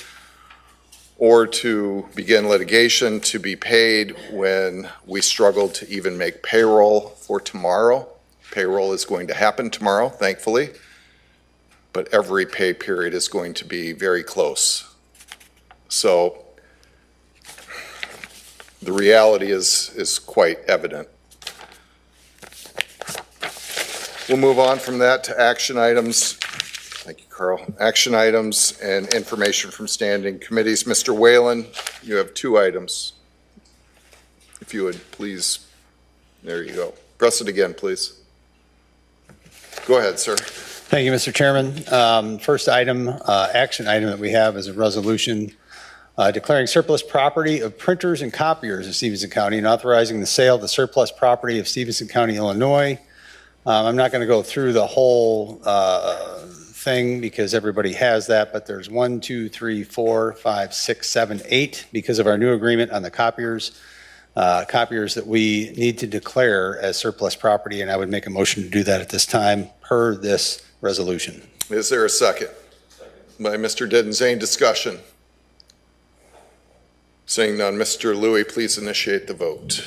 or to begin litigation to be paid when we struggle to even make payroll for tomorrow. Payroll is going to happen tomorrow, thankfully, but every pay period is going to be very close. So the reality is quite evident. We'll move on from that to action items. Thank you, Carl. Action items and information from standing committees. Mr. Whalen, you have two items. If you would please, there you go. Press it again, please. Go ahead, sir. Thank you, Mr. Chairman. First item, action item that we have is a resolution declaring surplus property of printers and copiers of Stephenson County and authorizing the sale of the surplus property of Stephenson County, Illinois. I'm not going to go through the whole thing because everybody has that, but there's 1, 2, 3, 4, 5, 6, 7, 8 because of our new agreement on the copiers that we need to declare as surplus property, and I would make a motion to do that at this time per this resolution. Is there a second? By Mr. Diddenzane. Discussion. Seeing none, Mr. Louie, please initiate the vote.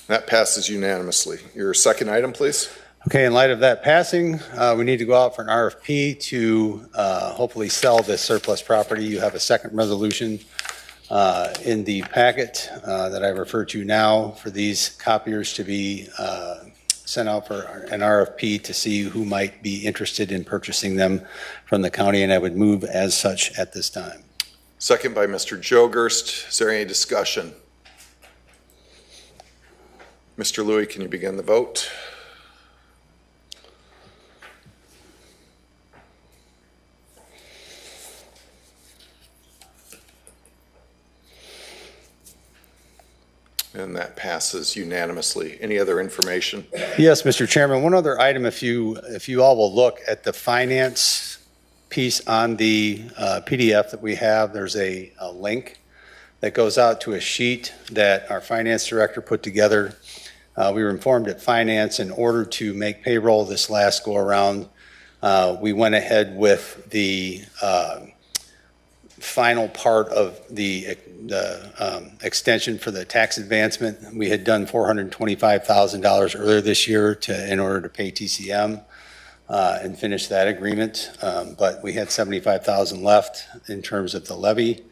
That passes unanimously. Your second item, please. Okay, in light of that passing, we need to go out for an RFP to hopefully sell this surplus property. You have a second resolution in the packet that I refer to now for these copiers to be sent out for an RFP to see who might be interested in purchasing them from the county, and I would move as such at this time. Second by Mr. Jogerst. Is there any discussion? Mr. Louie, can you begin the vote? And that passes unanimously. Any other information? Yes, Mr. Chairman. One other item, if you all will look at the finance piece on the PDF that we have, there's a link that goes out to a sheet that our finance director put together. We were informed at finance in order to make payroll this last go around, we went ahead with the final part of the extension for the tax advancement. We had done $425,000 earlier this year in order to pay TCM and finish that agreement, but we had $75,000 left in terms of the levy.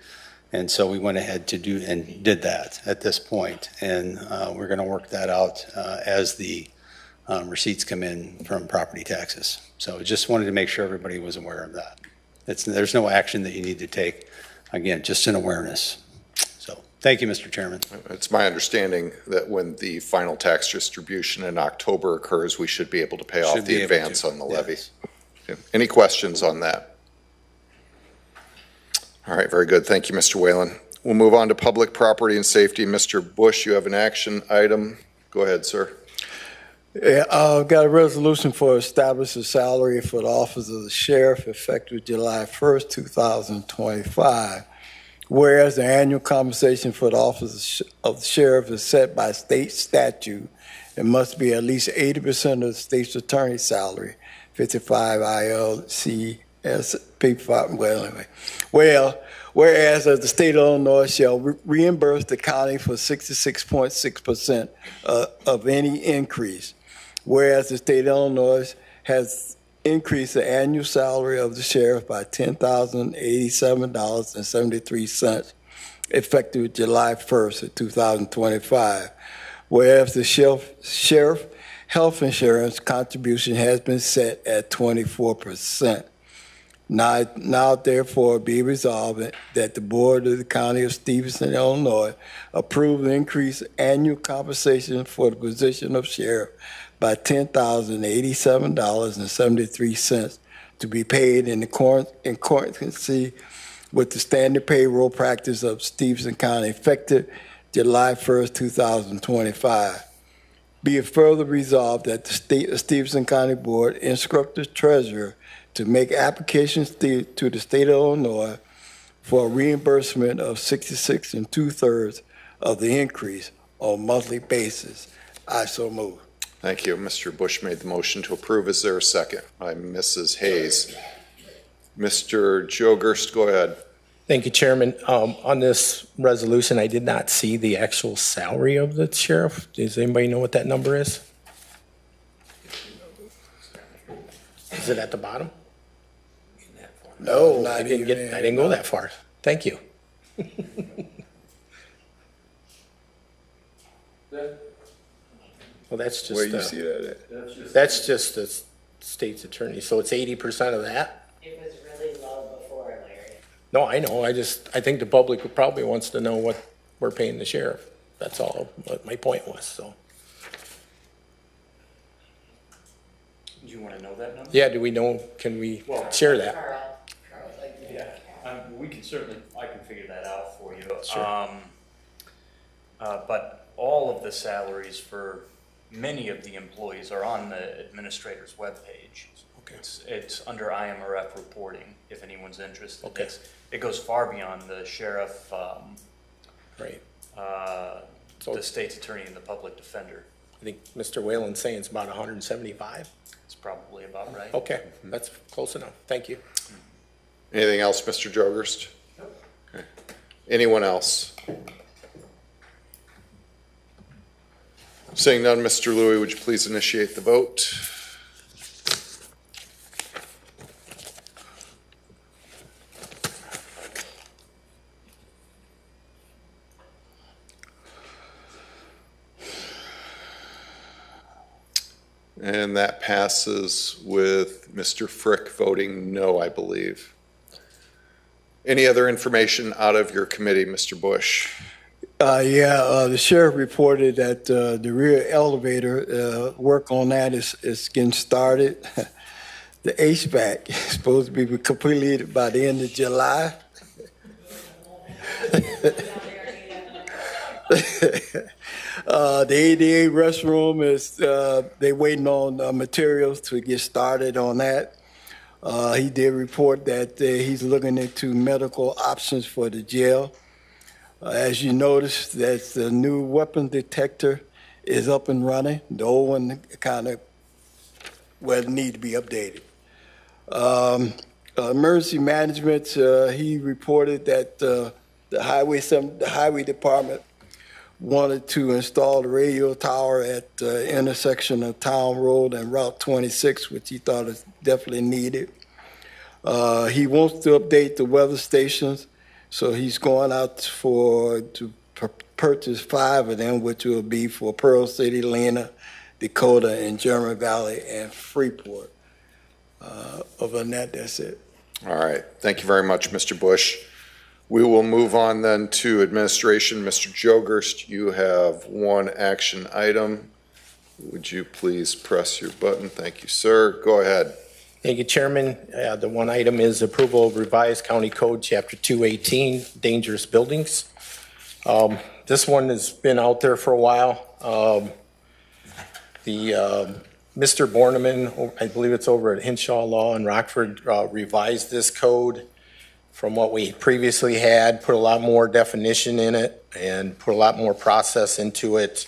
And so we went ahead to did that at this point, and we're going to work that out as the receipts come in from property taxes. So just wanted to make sure everybody was aware of that. There's no action that you need to take. Again, just an awareness. So thank you, Mr. Chairman. It's my understanding that when the final tax distribution in October occurs, we should be able to pay off the advance on the levy. Yes. Any questions on that? All right, very good. Thank you, Mr. Whalen. We'll move on to public property and safety. Mr. Bush, you have an action item. Go ahead, sir. Yeah, I've got a resolution for establish a salary for the office of the sheriff effective July 1st, 2025. Whereas the annual compensation for the office of the sheriff is set by state statute, it must be at least 80% of the state's attorney's salary, 55 ILCS P5. Well, anyway. Well, whereas the state of Illinois shall reimburse the county for 66.6% of any increase. Whereas the state of Illinois has increased the annual salary of the sheriff by $10,087.73 effective July 1st of 2025. Whereas the sheriff health insurance contribution has been set at 24%. Now therefore be resolved that the Board of the County of Stephenson, Illinois approve the increased annual compensation for the position of sheriff by $10,087.73 to be paid in accordance with the standard payroll practice of Stephenson County effective July 1st, 2025. Be it further resolved that the Stephenson County Board instruct the treasurer to make applications to the state of Illinois for a reimbursement of 66 2/3 of the increase on a monthly basis. I so move. Thank you. Mr. Bush made the motion to approve. Is there a second? By Mrs. Hayes. Mr. Jogerst, go ahead. Thank you, Chairman. On this resolution, I did not see the actual salary of the sheriff. Does anybody know what that number is? Is it at the bottom? No, I didn't go that far. Thank you. Well, that's just where you see that at? That's just the state's attorney. So it's 80% of that. It was really low before, Larry. No, I know. I think the public probably wants to know what we're paying the sheriff. That's all what my point was, so. Do you want to know that number? Yeah, do we know, can we share that? Yeah, we can certainly, I can figure that out for you. Sure. But all of the salaries for many of the employees are on the administrator's webpage. Okay. It's under IMRF reporting, if anyone's interested. Okay. It goes far beyond the sheriff, Right. the state's attorney and the public defender. I think Mr. Whalen's saying it's about 175. It's probably about right. Okay, that's close enough. Thank you. Anything else, Mr. Jogerst? Okay. Anyone else? Seeing none, Mr. Louie, would you please initiate the vote? And that passes with Mr. Frick voting no, I believe. Any other information out of your committee, Mr. Bush? The sheriff reported that the rear elevator, work on that is getting started. The HVAC is supposed to be completed by the end of July. The ADA restroom is, they waiting on materials to get started on that. He did report that he's looking into medical options for the jail. As you notice, that the new weapon detector is up and running. The old one kind of need to be updated. Emergency management, he reported that the highway department wanted to install the radio tower at the intersection of Town Road and Route 26, which he thought is definitely needed. He wants to update the weather stations, so he's going out to purchase 5 of them, which will be for Pearl City, Lena, Dakota, and German Valley, and Freeport. Other than that, that's it. All right. Thank you very much, Mr. Bush. We will move on then to administration. Mr. Jogerst, you have one action item. Would you please press your button? Thank you, sir. Go ahead. Thank you, Chairman. The one item is approval of revised County Code, Chapter 218, dangerous buildings. This one has been out there for a while. Mr. Borneman, I believe it's over at Hinshaw Law in Rockford, revised this code from what we previously had, put a lot more definition in it, and put a lot more process into it.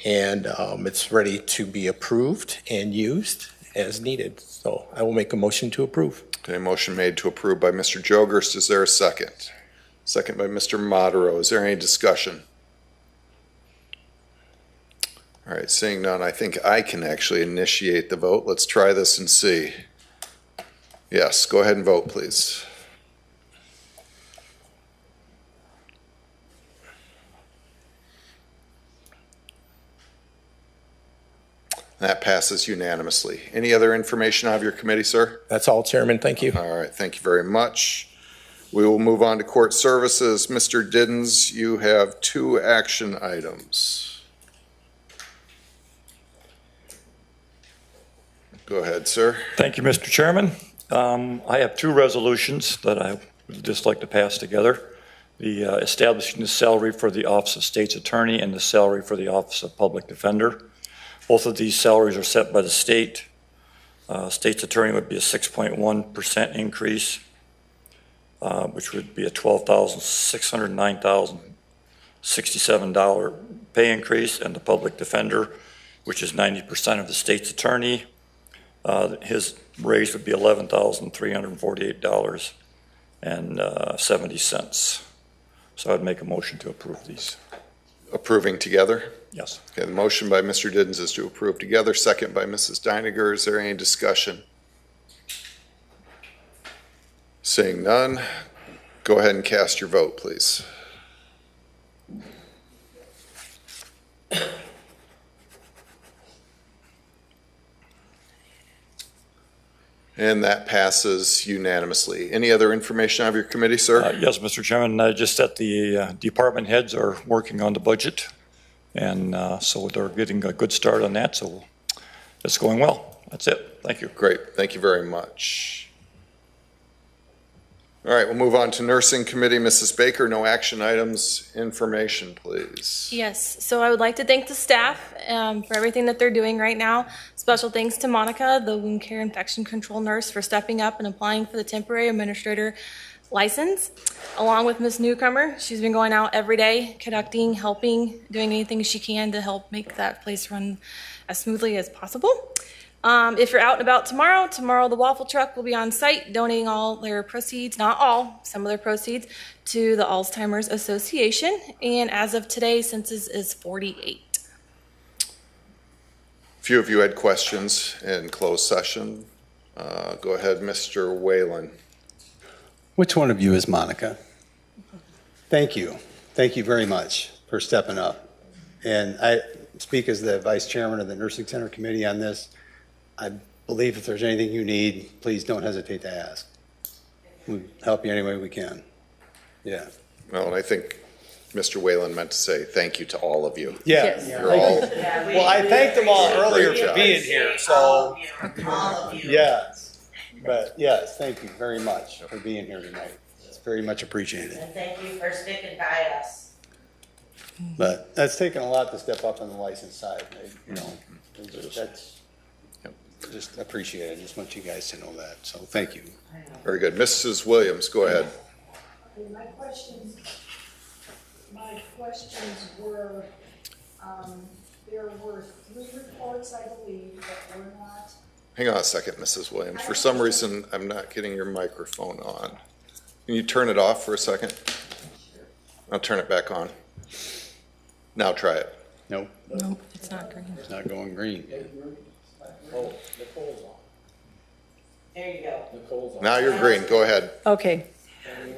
And it's ready to be approved and used as needed. So I will make a motion to approve. Okay, motion made to approve by Mr. Jogerst. Is there a second? Second by Mr. Modero. Is there any discussion? All right, seeing none, I think I can actually initiate the vote. Let's try this and see. Yes, go ahead and vote, please. That passes unanimously. Any other information out of your committee, sir? That's all, Chairman. Thank you. All right, thank you very much. We will move on to court services. Mr. Diddens, you have 2 action items. Go ahead, sir. Thank you, Mr. Chairman. I have 2 resolutions that I would just like to pass together. The establishing the salary for the Office of State's Attorney and the salary for the Office of Public Defender. Both of these salaries are set by the state. State's Attorney would be a 6.1% increase, which would be a $12,609,067 pay increase, and the Public Defender, which is 90% of the State's Attorney, his raise would be $11,348.70. So I'd make a motion to approve these. Approving together? Yes. Okay, the motion by Mr. Diddens is to approve together, second by Mrs. Deininger. Is there any discussion? Seeing none, go ahead and cast your vote, please. And that passes unanimously. Any other information out of your committee, sir? Yes, Mr. Chairman, just that the department heads are working on the budget, and so they're getting a good start on that, so it's going well. That's it. Thank you. Great. Thank you very much. All right, we'll move on to Nursing Committee. Mrs. Baker, no action items. Information, please. Yes, so I would like to thank the staff for everything that they're doing right now. Special thanks to Monica, the wound care infection control nurse, for stepping up and applying for the temporary administrator license, along with Ms. Newcomer. She's been going out every day, conducting, helping, doing anything she can to help make that place run as smoothly as possible. If you're out and about tomorrow the waffle truck will be on site donating all their proceeds, not all, some of their proceeds, to the Alzheimer's Association. And as of today, census is 48. A few of you had questions in closed session. Go ahead, Mr. Whalen. Which one of you is Monica? Thank you. Thank you very much for stepping up. And I speak as the Vice Chairman of the Nursing Center Committee on this. I believe if there's anything you need, please don't hesitate to ask. We'll help you any way we can. Yeah. Well, and I think Mr. Whalen meant to say thank you to all of you. Yeah. Yes. You're all, well, I thanked them all earlier Great for job. being here, so. Yes. But yes, thank you very much for being here tonight. It's very much appreciated. And thank you for sticking by us. But that's taken a lot to step up on the license side. You know, that's just appreciate it. I just want you guys to know that. So thank you. Very good. Mrs. Williams, go ahead. My questions were, there were 3 reports, I believe, that were not. Hang on a second, Mrs. Williams. For some reason, I'm not getting your microphone on. Can you turn it off for a second? I'll turn it back on. Now try it. Nope. Nope, it's not green. It's not going green. Oh, Nicole's on. There you go. Nicole's on. Now you're green. Go ahead. Okay.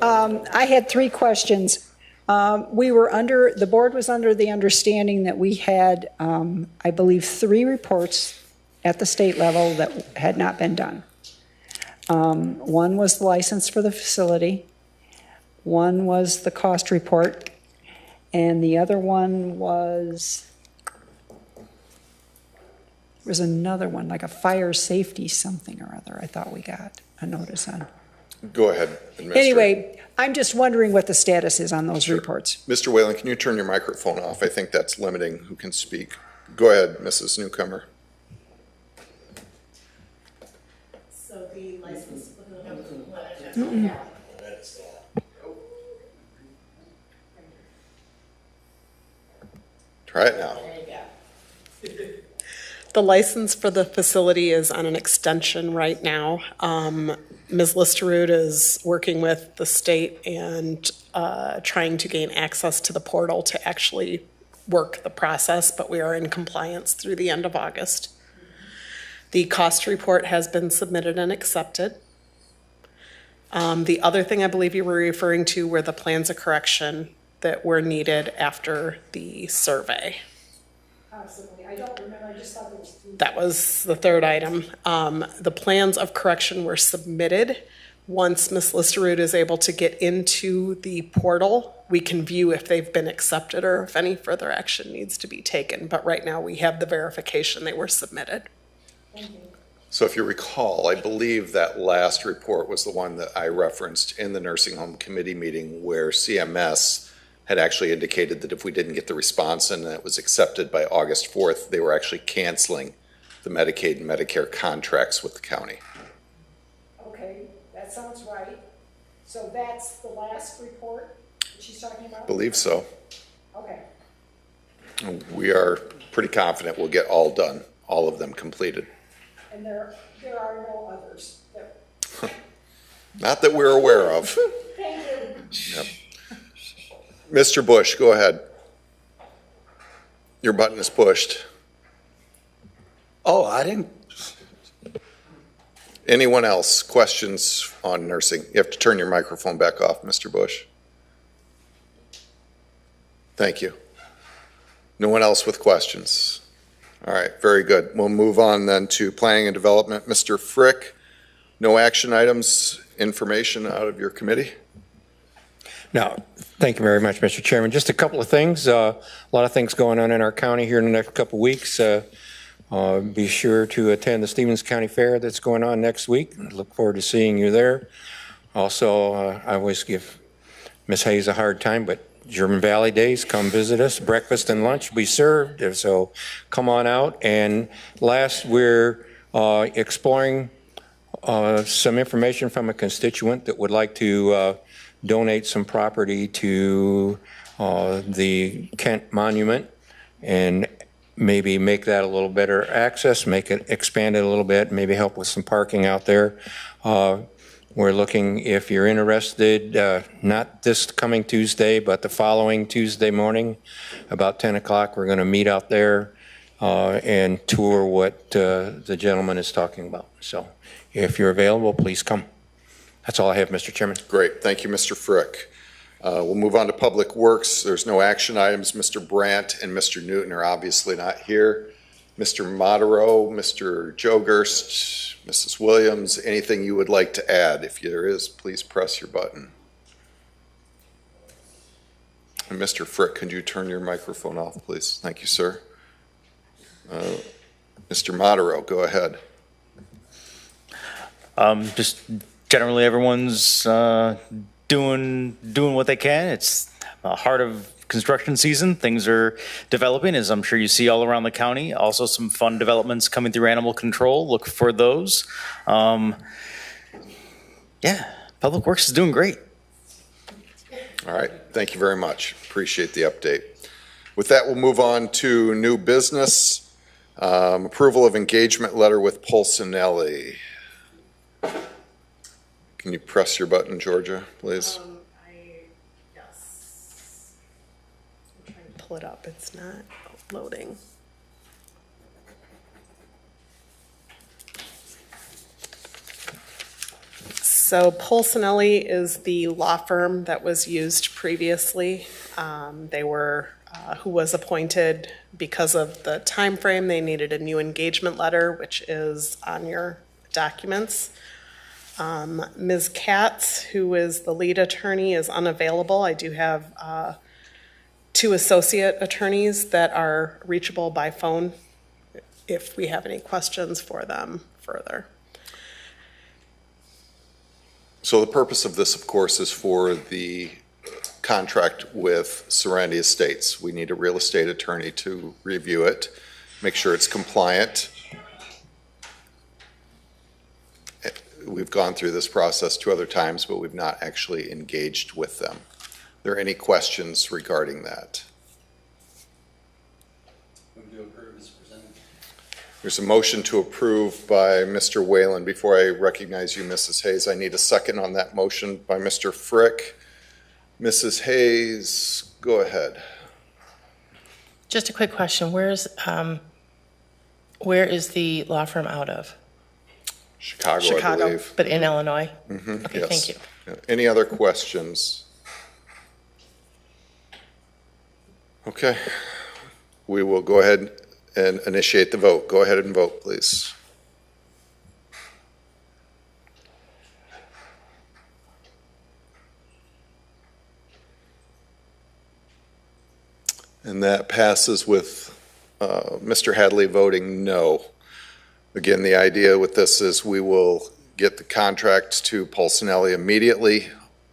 I had 3 questions. The board was under the understanding that we had, I believe, 3 reports at the state level that had not been done. One was the license for the facility. One was the cost report. And the other one was another one, like a fire safety something or other, I thought we got a notice on. Go ahead, Administrator. Anyway, I'm just wondering what the status is on those reports. Mr. Whalen, can you turn your microphone off? I think that's limiting who can speak. Go ahead, Mrs. Newcomer. So the license for the... Mm-mm. Try it now. The license for the facility is on an extension right now. Ms. Listerud is working with the state and trying to gain access to the portal to actually work the process, but we are in compliance through the end of August. The cost report has been submitted and accepted. The other thing I believe you were referring to were the plans of correction that were needed after the survey. Possibly. I don't remember. I just thought it was 3. That was the third item. The plans of correction were submitted. Once Ms. Listerud is able to get into the portal, we can view if they've been accepted or if any further action needs to be taken. But right now we have the verification they were submitted. Thank you. So if you recall, I believe that last report was the one that I referenced in the nursing home committee meeting where CMS had actually indicated that if we didn't get the response and it was accepted by August 4th, they were actually canceling the Medicaid and Medicare contracts with the county. Okay, that sounds right. So that's the last report that she's talking about? I believe so. Okay. We are pretty confident we'll get all done, all of them completed. And there are no others? Not that we're aware of. Thank you. Yep. Mr. Bush, go ahead. Your button is pushed. Oh, I didn't. Anyone else? Questions on nursing? You have to turn your microphone back off, Mr. Bush. Thank you. No one else with questions? All right, very good. We'll move on then to planning and development. Mr. Frick, No action items, information out of your committee? No, thank you very much, Mr. Chairman. Just a couple of things. A lot of things going on in our county here in the next couple of weeks. Be sure to attend the Stevens County Fair that's going on next week. Look forward to seeing you there. Also, I always give Ms. Hayes a hard time, but German Valley Days, come visit us. Breakfast and lunch will be served, so come on out. And last, we're exploring some information from a constituent that would like to donate some property to the Kent Monument and maybe make that a little better access, make it expand it a little bit, maybe help with some parking out there. We're looking, if you're interested, not this coming Tuesday, but the following Tuesday morning, about 10 o'clock, we're going to meet out there and tour what the gentleman is talking about. So if you're available, please come. That's all I have, Mr. Chairman. Great. Thank you, Mr. Frick. We'll move on to Public Works. There's no action items. Mr. Brandt and Mr. Newton are obviously not here. Mr. Modero, Mr. Jogerst, Mrs. Williams, anything you would like to add? If there is, please press your button. And Mr. Frick, could you turn your microphone off, please? Thank you, sir. Mr. Modero, go ahead. Just generally everyone's doing what they can. It's the heart of construction season. Things are developing, as I'm sure you see all around the county. Also some fun developments coming through animal control. Look for those. Yeah, Public Works is doing great. All right, thank you very much. Appreciate the update. With that, we'll move on to new business. Approval of engagement letter with Polsinelli. Can you press your button, Georgia, please? Yes. I'm trying to pull it up. It's not loading. So Polsinelli is the law firm that was used previously. They were who was appointed because of the time frame. They needed a new engagement letter, which is on your documents. Ms. Katz, who is the lead attorney, is unavailable. I do have 2 associate attorneys that are reachable by phone if we have any questions for them further. So the purpose of this, of course, is for the contract with Serenity Estates. We need a real estate attorney to review it, make sure it's compliant. We've gone through this process 2 other times, but we've not actually engaged with them. Are there any questions regarding that? There's a motion to approve by Mr. Whalen. Before I recognize you, Mrs. Hayes, I need a second on that motion by Mr. Frick. Mrs. Hayes, go ahead. Just a quick question. Where is the law firm out of? Chicago, I believe. But in Illinois? Mm-hmm, okay, yes. thank you. Any other questions? Okay. We will go ahead and initiate the vote. Go ahead and vote, please. And that passes with Mr. Hadley voting no. Again, the idea with this is we will get the contract to Polsinelli immediately.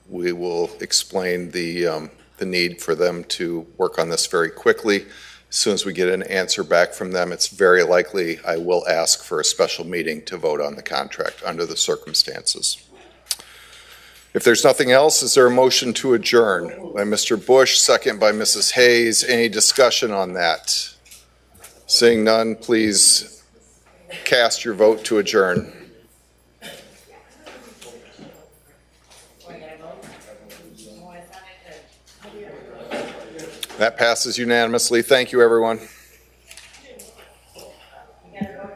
We will explain the need for them to work on this very quickly. As soon as we get an answer back from them, it's very likely I will ask for a special meeting to vote on the contract under the circumstances. If there's nothing else, is there a motion to adjourn? By Mr. Bush, second by Mrs. Hayes. Any discussion on that? Seeing none, please cast your vote to adjourn. That passes unanimously. Thank you, everyone.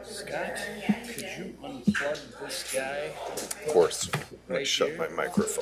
Scott, could you unplug this guy? Of course. Let me shut my microphone.